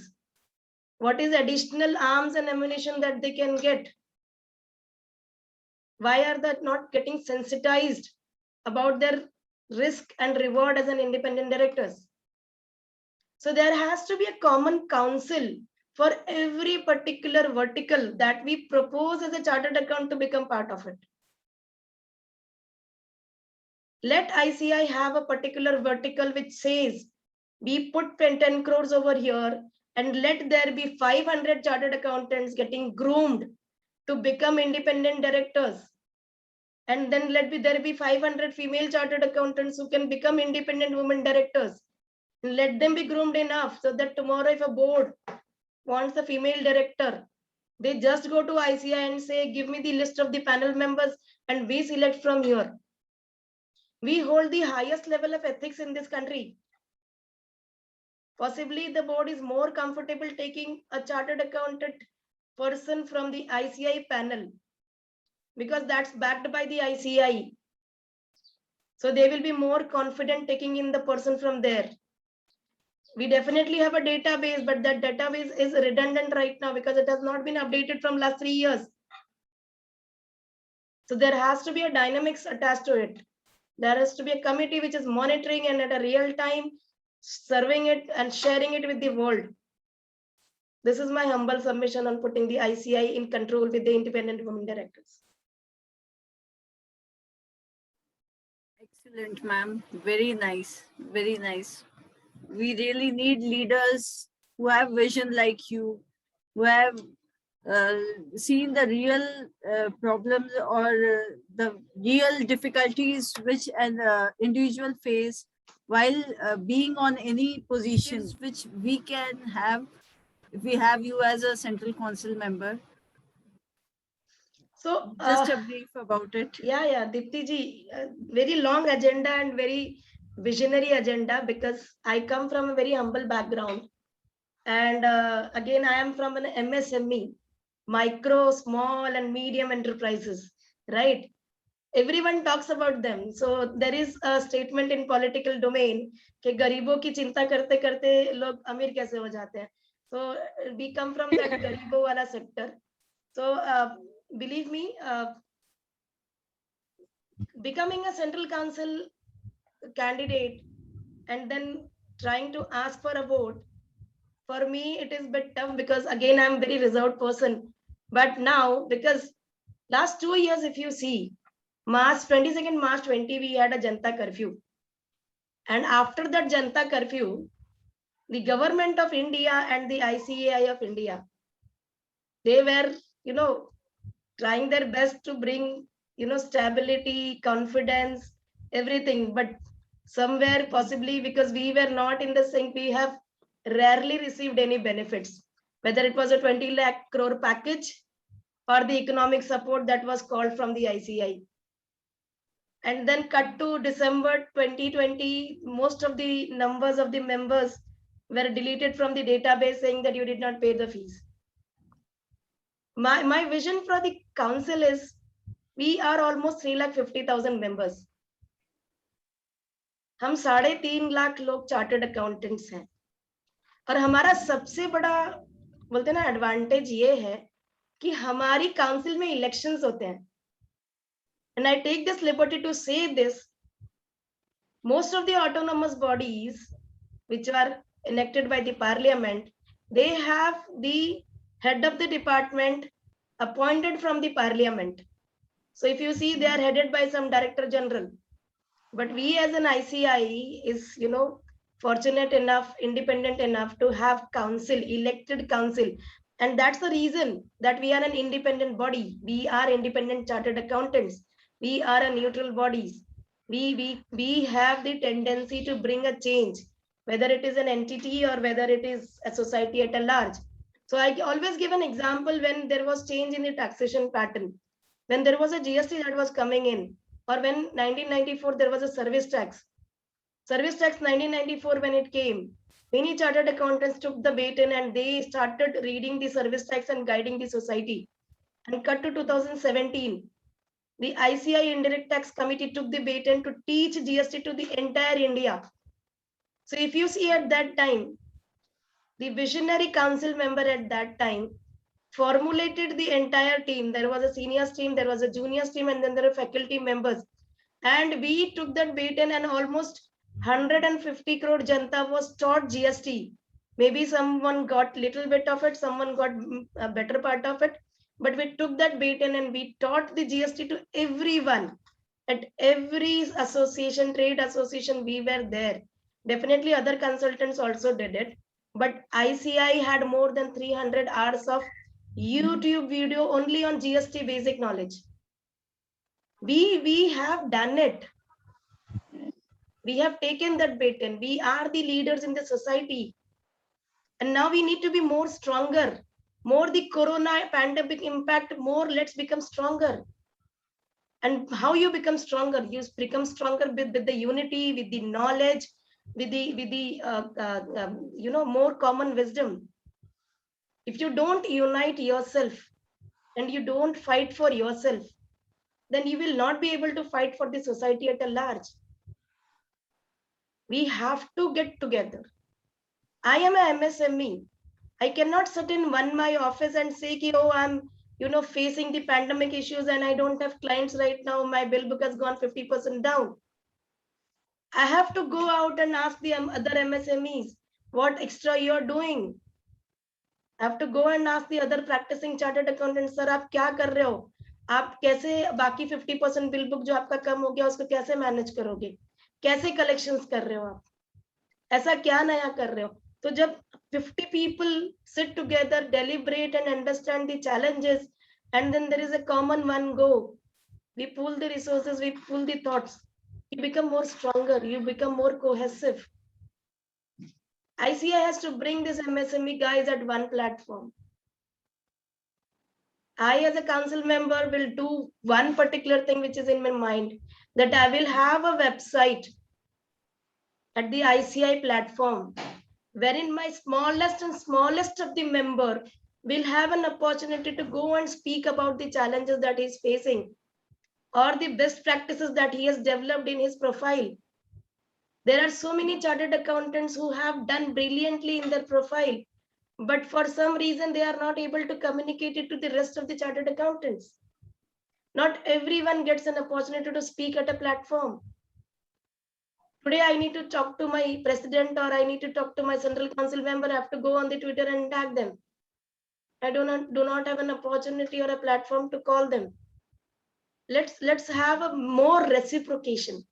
What is additional arms and ammunition that they can get? Why are they not getting sensitized about their risk and reward as an independent directors? So there has to be a common council for every particular vertical that we propose as a chartered account to become part of it. Let ICI have a particular vertical which says, we put 10 crores over here and let there be 500 chartered accountants getting groomed to become independent directors. And then there be 500 female chartered accountants who can become independent women directors. Let them be groomed enough so that tomorrow if a board wants a female director, they just go to ICI and say, give me the list of the panel members and we select from here. We hold the highest level of ethics in this country. Possibly the board is more comfortable taking a chartered accountant person from the ICI panel because that's backed by the ICI. So they will be more confident taking in the person from there. We definitely have a database, but that database is redundant right now because it has not been updated from last 3 years. So there has to be a dynamics attached to it. There has to be a committee which is monitoring and at a real time serving it and sharing it with the world. This is my humble submission on putting the ICI in control with the independent women directors. Excellent, ma'am. Very nice. Very nice. We really need leaders who have vision like you, who have seen the real problems or the real difficulties which an individual face while being on any positions which we can have if we have you as a central council member. So just a brief about it. Yeah, Dipti ji, very long agenda and very visionary agenda because I come from a very humble background. And again, I am from an MSME, micro, small and medium enterprises, right? Everyone talks about them. So there is a statement in political domain कि गरीबों की चिंता करते करते लोग अमीर कैसे हो जाते हैं. So we come from that गरीबों वाला sector. So believe me, becoming a central council candidate and then trying to ask for a vote, for me it is a bit tough because again I'm a very reserved person. But now, because last 2 years, if you see, 22nd March 20, we had a Janta curfew. And after that Janta curfew, the government of India and the ICAI of India, they were, trying their best to bring, stability, confidence, everything. But somewhere possibly because we were not in the sync, we have rarely received any benefits, whether it was a 20 lakh crore package or the economic support that was called from the ICI. And then cut to December 2020, most of the numbers of the members were deleted from the database saying that you did not pay the fees. My vision for the council is, we are almost 3,50,000 members. हम 3.5 लाख लोग chartered accountants हैं, और हमारा सबसे बड़ा बोलते ना advantage ये है कि हमारी काउंसिल में इलेक्शंस होते हैं. And I take this liberty to say this, most of the autonomous bodies which are elected by the parliament, they have the head of the department appointed from the parliament. So if you see, they are headed by some director general. But we as an ICI is, fortunate enough, independent enough to have council, elected council. And that's the reason that we are an independent body. We are independent chartered accountants. We are a neutral bodies. We have the tendency to bring a change, whether it is an entity or whether it is a society at a large. So I always give an example when there was change in the taxation pattern, when there was a GST that was coming in, or when 1994 there was a service tax. Service tax 1994 when it came, many chartered accountants took the baton and they started reading the service tax and guiding the society. And cut to 2017, the ICI Indirect Tax Committee took the baton to teach GST to the entire India. So if you see at that time, the visionary council member at that time formulated the entire team. There was a seniors team, there was a juniors team, and then there were faculty members. And we took that baton and almost 150 crore Janta was taught GST. Maybe someone got little bit of it, someone got a better part of it. But we took that baton and we taught the GST to everyone. At every association, trade association, we were there. Definitely other consultants also did it. But ICI had more than 300 hours of YouTube video only on GST basic knowledge. We have done it. We have taken that baton. We are the leaders in the society. And now we need to be more stronger. More the corona pandemic impact, more let's become stronger. And how you become stronger? You become stronger with the unity, with the knowledge, with the more common wisdom. If you don't unite yourself and you don't fight for yourself, then you will not be able to fight for the society at a large. We have to get together. I am a MSME. I cannot sit in my office and say, oh, I'm facing the pandemic issues and I don't have clients right now. My bill book has gone 50% down. I have to go out and ask the other MSMEs what extra you're doing. I have to go and ask the other practicing chartered accountants, sir, आप क्या कर रहे हो? आप कैसे बाकी 50% bill book जो आपका कम हो गया उसको कैसे मैनेज करोगे? कैसे कलेक्शंस कर रहे हो आप? ऐसा क्या नया कर रहे हो? तो जब 50 people sit together, deliberate and understand the challenges, and then there is a common one goal. We pool the resources, we pool the thoughts. You become more stronger, you become more cohesive. ICI has to bring this MSME guys at one platform. I as a council member will do one particular thing which is in my mind, that I will have a website at the ICI platform wherein my smallest of the member will have an opportunity to go and speak about the challenges that he's facing or the best practices that he has developed in his profile. There are so many chartered accountants who have done brilliantly in their profile, but for some reason they are not able to communicate it to the rest of the chartered accountants. Not everyone gets an opportunity to speak at a platform. Today I need to talk to my president or I need to talk to my central council member. I have to go on the Twitter and tag them. I do not have an opportunity or a platform to call them. Let's have a more reciprocation.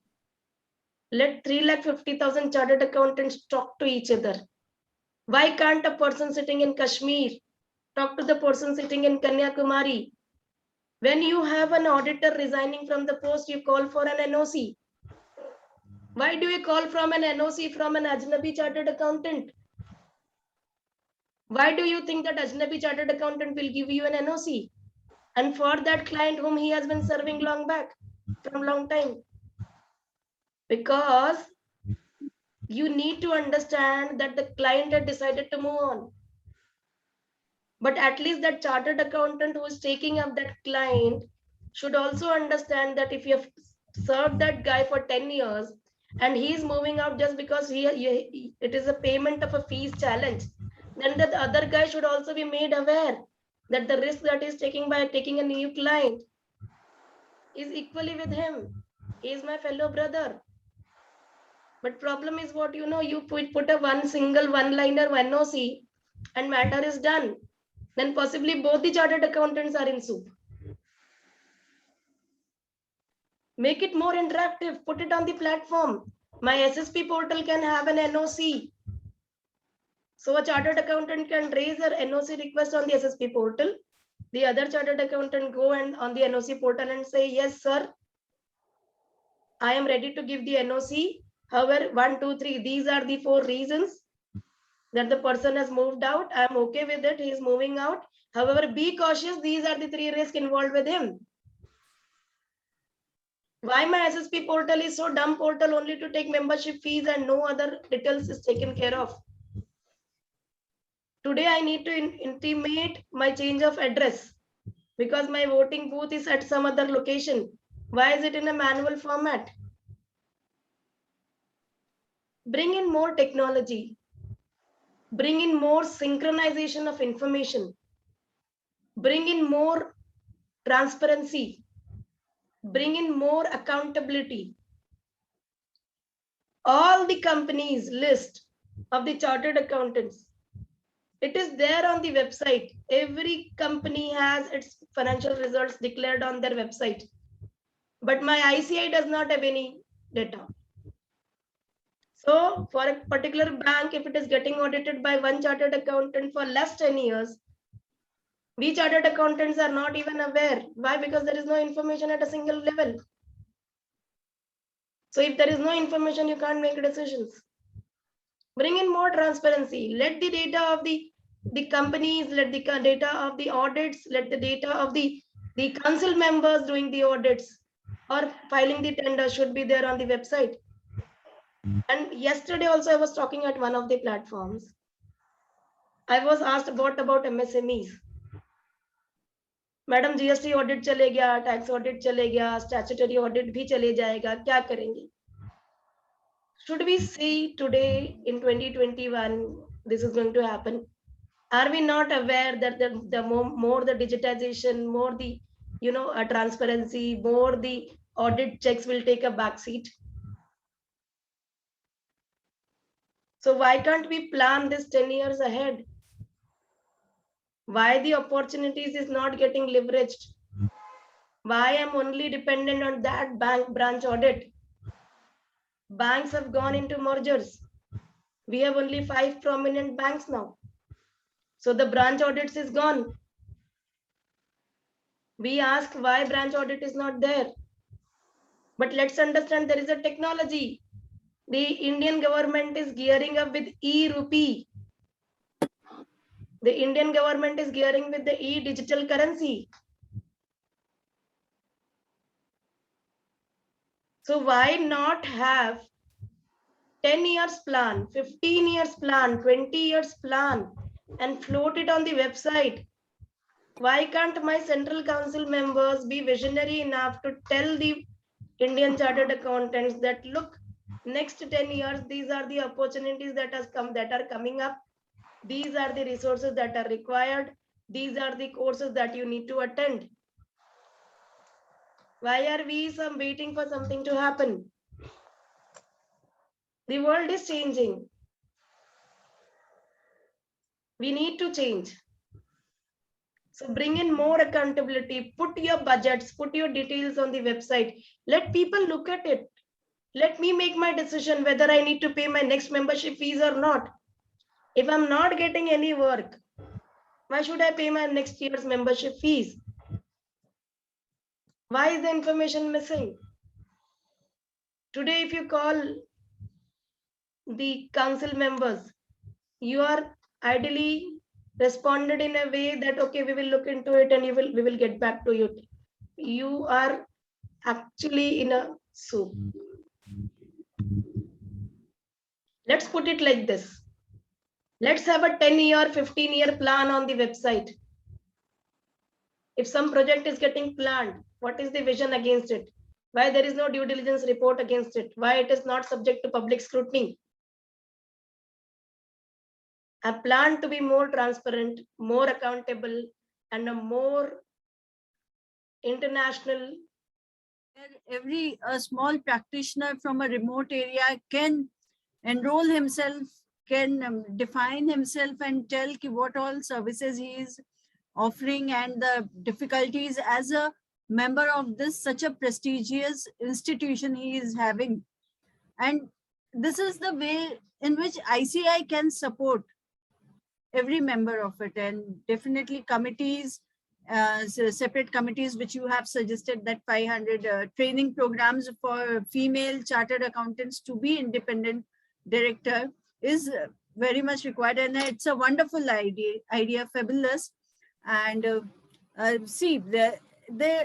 Let 350,000 chartered accountants talk to each other. Why can't a person sitting in Kashmir talk to the person sitting in Kanyakumari? When you have an auditor resigning from the post, you call for an NOC. Why do you call from an NOC from an Ajnabi chartered accountant? Why do you think that Ajnabi chartered accountant will give you an NOC? And for that client whom he has been serving long back, from long time. Because you need to understand that the client had decided to move on. But at least that chartered accountant who is taking up that client should also understand that if you have served that guy for 10 years and he is moving out just because it is a payment of a fees challenge, then the other guy should also be made aware that the risk that is taking by taking a new client is equally with him. He is my fellow brother. But problem is what you put a one single one-liner NOC and matter is done. Then possibly both the chartered accountants are in soup. Make it more interactive, put it on the platform. My SSP portal can have an NOC. So a chartered accountant can raise an NOC request on the SSP portal. The other chartered accountant go and on the NOC portal and say, yes, sir, I am ready to give the NOC. However, 1, 2, 3, these are the 4 reasons that the person has moved out. I am okay with it. He is moving out. However, be cautious. These are the 3 risks involved with him. Why my SSP portal is so dumb portal only to take membership fees and no other details is taken care of. Today I need to intimate my change of address because my voting booth is at some other location. Why is it in a manual format? Bring in more technology. Bring in more synchronization of information. Bring in more transparency. Bring in more accountability. All the companies list of the chartered accountants, it is there on the website. Every company has its financial results declared on their website. But my ICI does not have any data. So for a particular bank, if it is getting audited by one chartered accountant for last 10 years, we chartered accountants are not even aware. Why? Because there is no information at a single level. So if there is no information, you can't make decisions. Bring in more transparency. Let the data of the companies, let the data of the audits, let the data of the council members doing the audits or filing the tender should be there on the website. And yesterday also I was talking at one of the platforms. I was asked what about MSMEs. Madam GST audit चले गया, tax audit चले गया, statutory audit भी चले जाएगा, क्या करेंगे? Should we see today in 2021 this is going to happen? Are we not aware that the more the digitization, more the transparency, more the audit checks will take a back seat? So why can't we plan this 10 years ahead? Why the opportunities is not getting leveraged? Why I'm only dependent on that bank branch audit? Banks have gone into mergers. We have only 5 prominent banks now. So the branch audits is gone. We ask why branch audit is not there. But let's understand there is a technology. The Indian government is gearing up with e-rupee. The Indian government is gearing with the e-digital currency. So why not have 10 years plan, 15 years plan, 20 years plan and float it on the website? Why can't my central council members be visionary enough to tell the Indian chartered accountants that look, next 10 years, these are the opportunities that are coming up. These are the resources that are required. These are the courses that you need to attend. Why are we waiting for something to happen? The world is changing. We need to change. So bring in more accountability, put your budgets, put your details on the website. Let people look at it. Let me make my decision whether I need to pay my next membership fees or not. If I'm not getting any work, why should I pay my next year's membership fees? Why is the information missing? Today, if you call the council members, you are ideally responded in a way that, okay, we will look into it and we will get back to you. You are actually in a soup. Let's put it like this. Let's have a 10-year, 15-year plan on the website. If some project is getting planned, what is the vision against it? Why there is no due diligence report against it? Why it is not subject to public scrutiny? A plan to be more transparent, more accountable, and a more international. Every small practitioner from a remote area can enroll himself, can define himself and tell what all services he is offering and the difficulties as a member of this such a prestigious institution he is having. And this is the way in which ICI can support every member of it, and definitely committees, separate committees which you have suggested, that 500 training programs for female chartered accountants to be independent director is very much required, and it's a wonderful idea, fabulous. And see,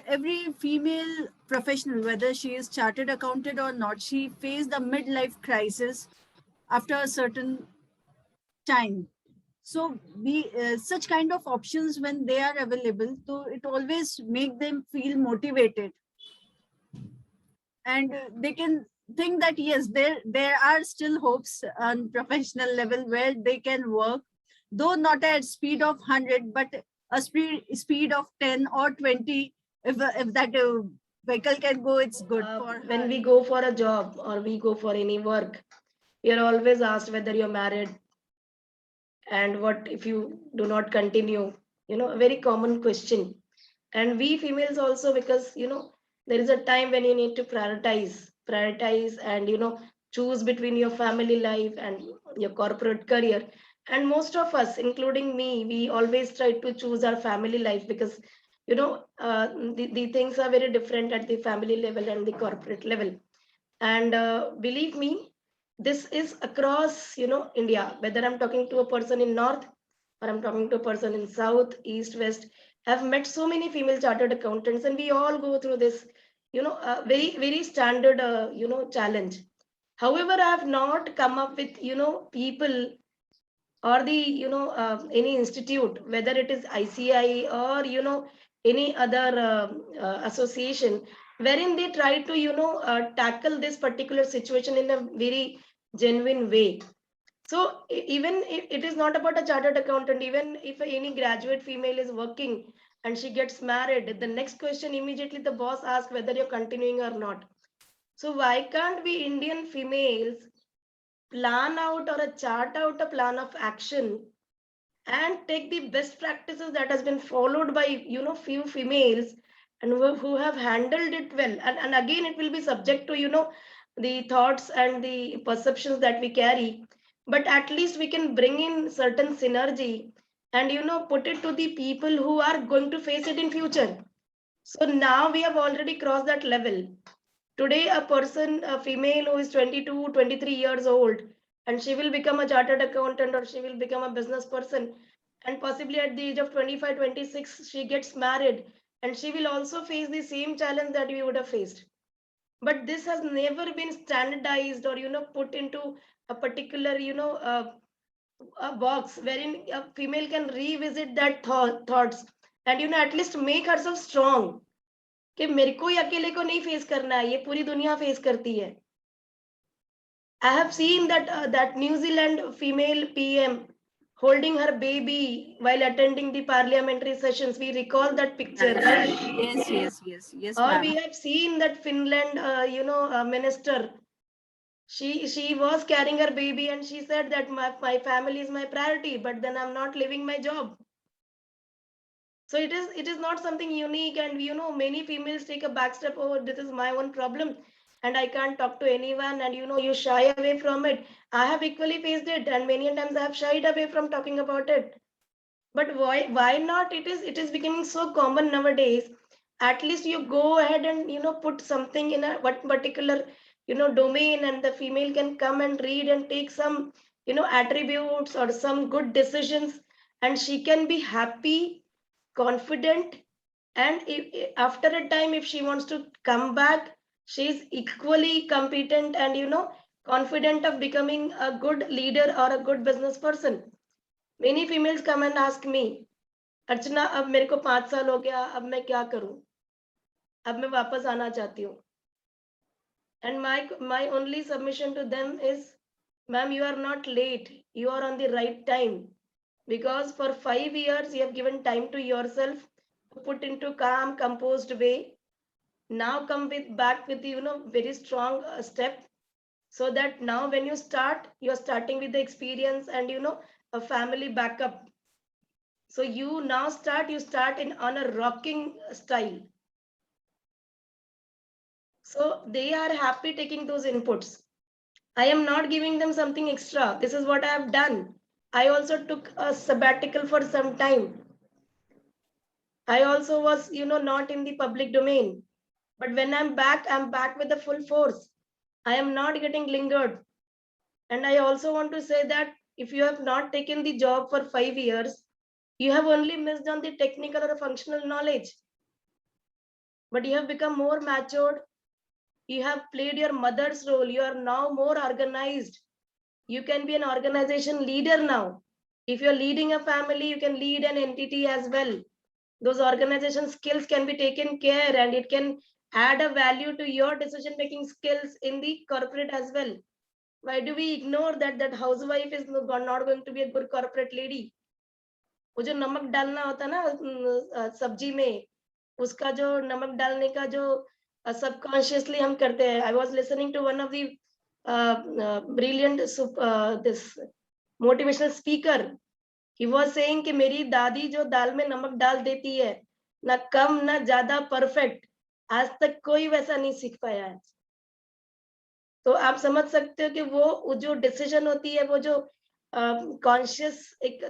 every female professional, whether she is chartered accountant or not, she faced the midlife crisis after a certain time. So such kind of options, when they are available, so it always make them feel motivated, and they can think that yes, there are still hopes on professional level where they can work, though not at speed of 100, but a speed of 10 or 20. If that vehicle can go, it's good for when her. we go for a job or we go for any work, we are always asked whether you're married and what if you do not continue. A very common question. And we females also, because there is a time when you need to prioritize and choose between your family life and your corporate career. And most of us, including me, we always try to choose our family life, because the things are very different at the family level and the corporate level. And believe me, this is across India, whether I'm talking to a person in north or I'm talking to a person in south, east, west. I've met so many female chartered accountants, and we all go through this very very standard challenge. However, I have not come up with people or the any institute, whether it is ICI or any other association, wherein they try to tackle this particular situation in a very genuine way. So even if it is not about a chartered accountant, even if any graduate female is working and she gets married, the next question immediately the boss asks whether you're continuing or not. So why can't we Indian females plan out or a chart out a plan of action and take the best practices that has been followed by few females and who have handled it well, and again it will be subject to the thoughts and the perceptions that we carry, but at least we can bring in certain synergy and put it to the people who are going to face it in future. So now we have already crossed that level. Today, a female who is 22, 23 years old, and she will become a chartered accountant or she will become a business person. And possibly at the age of 25, 26, she gets married, and she will also face the same challenge that we would have faced. But this has never been standardized or, put into a particular, a box wherein a female can revisit that thoughts and, at least make herself strong. कि मेरे को ही अकेले को नहीं face करना है, ये पूरी दुनिया फेस करती है. I have seen that New Zealand female PM holding her baby while attending the parliamentary sessions. We recall that picture, right? Yes, Or ma'am. we have seen that Finland, minister. She was carrying her baby and she said that my family is my priority, but then I'm not leaving my job. So it is not something unique, and you know, many females take a back step. Oh, this is my own problem and I can't talk to anyone, and you know, you shy away from it. I have equally faced it, and many times I have shied away from talking about it. But why not? It is becoming so common nowadays. At least you go ahead and, you know, put something in a what particular, you know, domain, and the female can come and read and take some, you know, attributes or some good decisions, and she can be happy, confident, and after a time, if she wants to come back, she is equally competent and, you know, confident of becoming a good leader or a good business person. Many females come and ask me, अर्चना अब मेरे को 5 साल हो गया, अब मैं क्या करूं, अब मैं वापस आना चाहती हूँ. And my only submission to them is, ma'am, you are not late, you are on the right time, because for 5 years you have given time to yourself to put into calm, composed way. Now come back with, you know, very strong step, so that now when you start, you're starting with the experience and, you know, a family backup. So you now you start in on a rocking style. So they are happy taking those inputs. I am not giving them something extra. This is what I have done. I also took a sabbatical for some time. I also was, you know, not in the public domain. But when I'm back with the full force. I am not getting lingered. And I also want to say that if you have not taken the job for 5 years, you have only missed on the technical or functional knowledge. But you have become more matured. You have played your mother's role. You are now more organized. You can be an organization leader now. If you're leading a family, you can lead an entity as well. Those organization skills can be taken care, and it can add a value to your decision making skills in the corporate as well. Why do we ignore that housewife is not going to be a good corporate lady? वो जो नमक डालना होता ना सब्जी में, उसका जो नमक डालने का जो subconsciously हम करते हैं. I was listening to one of the brilliant this motivational speaker. He was saying कि मेरी दादी जो दाल में नमक डाल देती है, ना कम ना ज्यादा परफेक्ट, आज तक कोई वैसा नहीं सीख पाया है. तो आप समझ सकते हो कि वो जो डिसीजन होती है, वो जो कॉन्शियस एक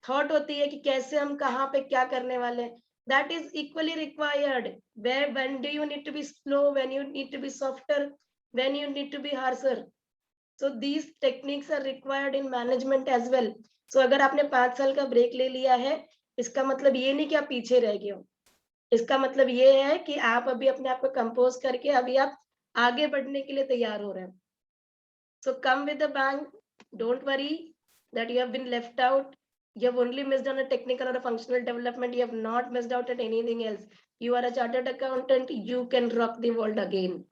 थॉट होती है कि कैसे हम कहाँ पे क्या करने वाले हैं, that is equally required. When do you need to be slow, when you need to be softer, when you need to be harsher. So these techniques are required in management as well. So अगर आपने 5 साल का break ले लिया है, इसका मतलब ये नहीं कि आप पीछे रह गए हो. इसका मतलब ये है कि आप अभी अपने आप को कंपोज करके अभी आप आगे बढ़ने के लिए तैयार हो रहे हैं. So come with a bang. Don't worry that you have been left out. You have only missed on a technical or a functional development. You have not missed out at anything else. You are a chartered accountant. You can rock the world again.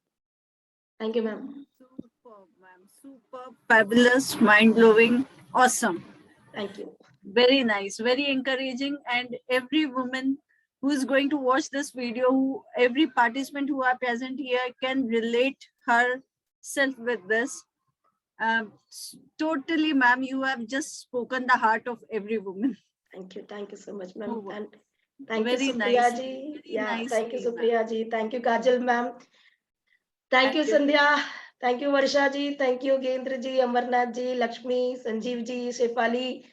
Thank you, ma'am. Superb, ma'am. Superb, fabulous, mind-blowing, awesome. Thank you. Very nice, very encouraging. And every woman who is going to watch this video, every participant who are present here can relate herself with this. Totally, ma'am, you have just spoken the heart of every woman. Thank you so much, ma'am. Oh, And thank very you, nice. Supriya ji. Very Yeah, nice thank you, way, ma'am. Supriya ji. Thank you, Kajal ma'am. Thank you, Thank you. Sandhya. Thank you, Varsha ji. Thank you, Gendra ji, Amarnath ji, Lakshmi, Sanjeev ji, Shefali.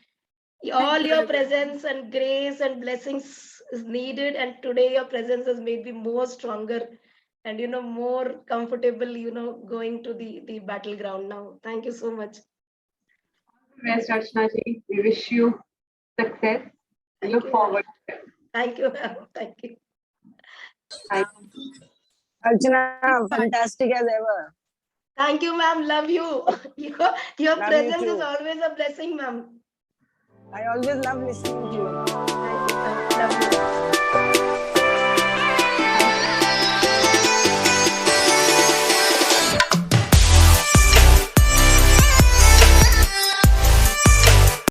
All you, your everyone. presence and grace and blessings is needed, and today your presence has made me more stronger and, you know, more comfortable, you know, going to the battleground now. Thank you so much. Best, Archana ji. We wish you success. We look you. forward. Thank you, ma'am. Thank you. Archana, fantastic as ever. Thank you, ma'am. Love you. Your Love you presence is too. always a blessing, ma'am. I always love listening to you.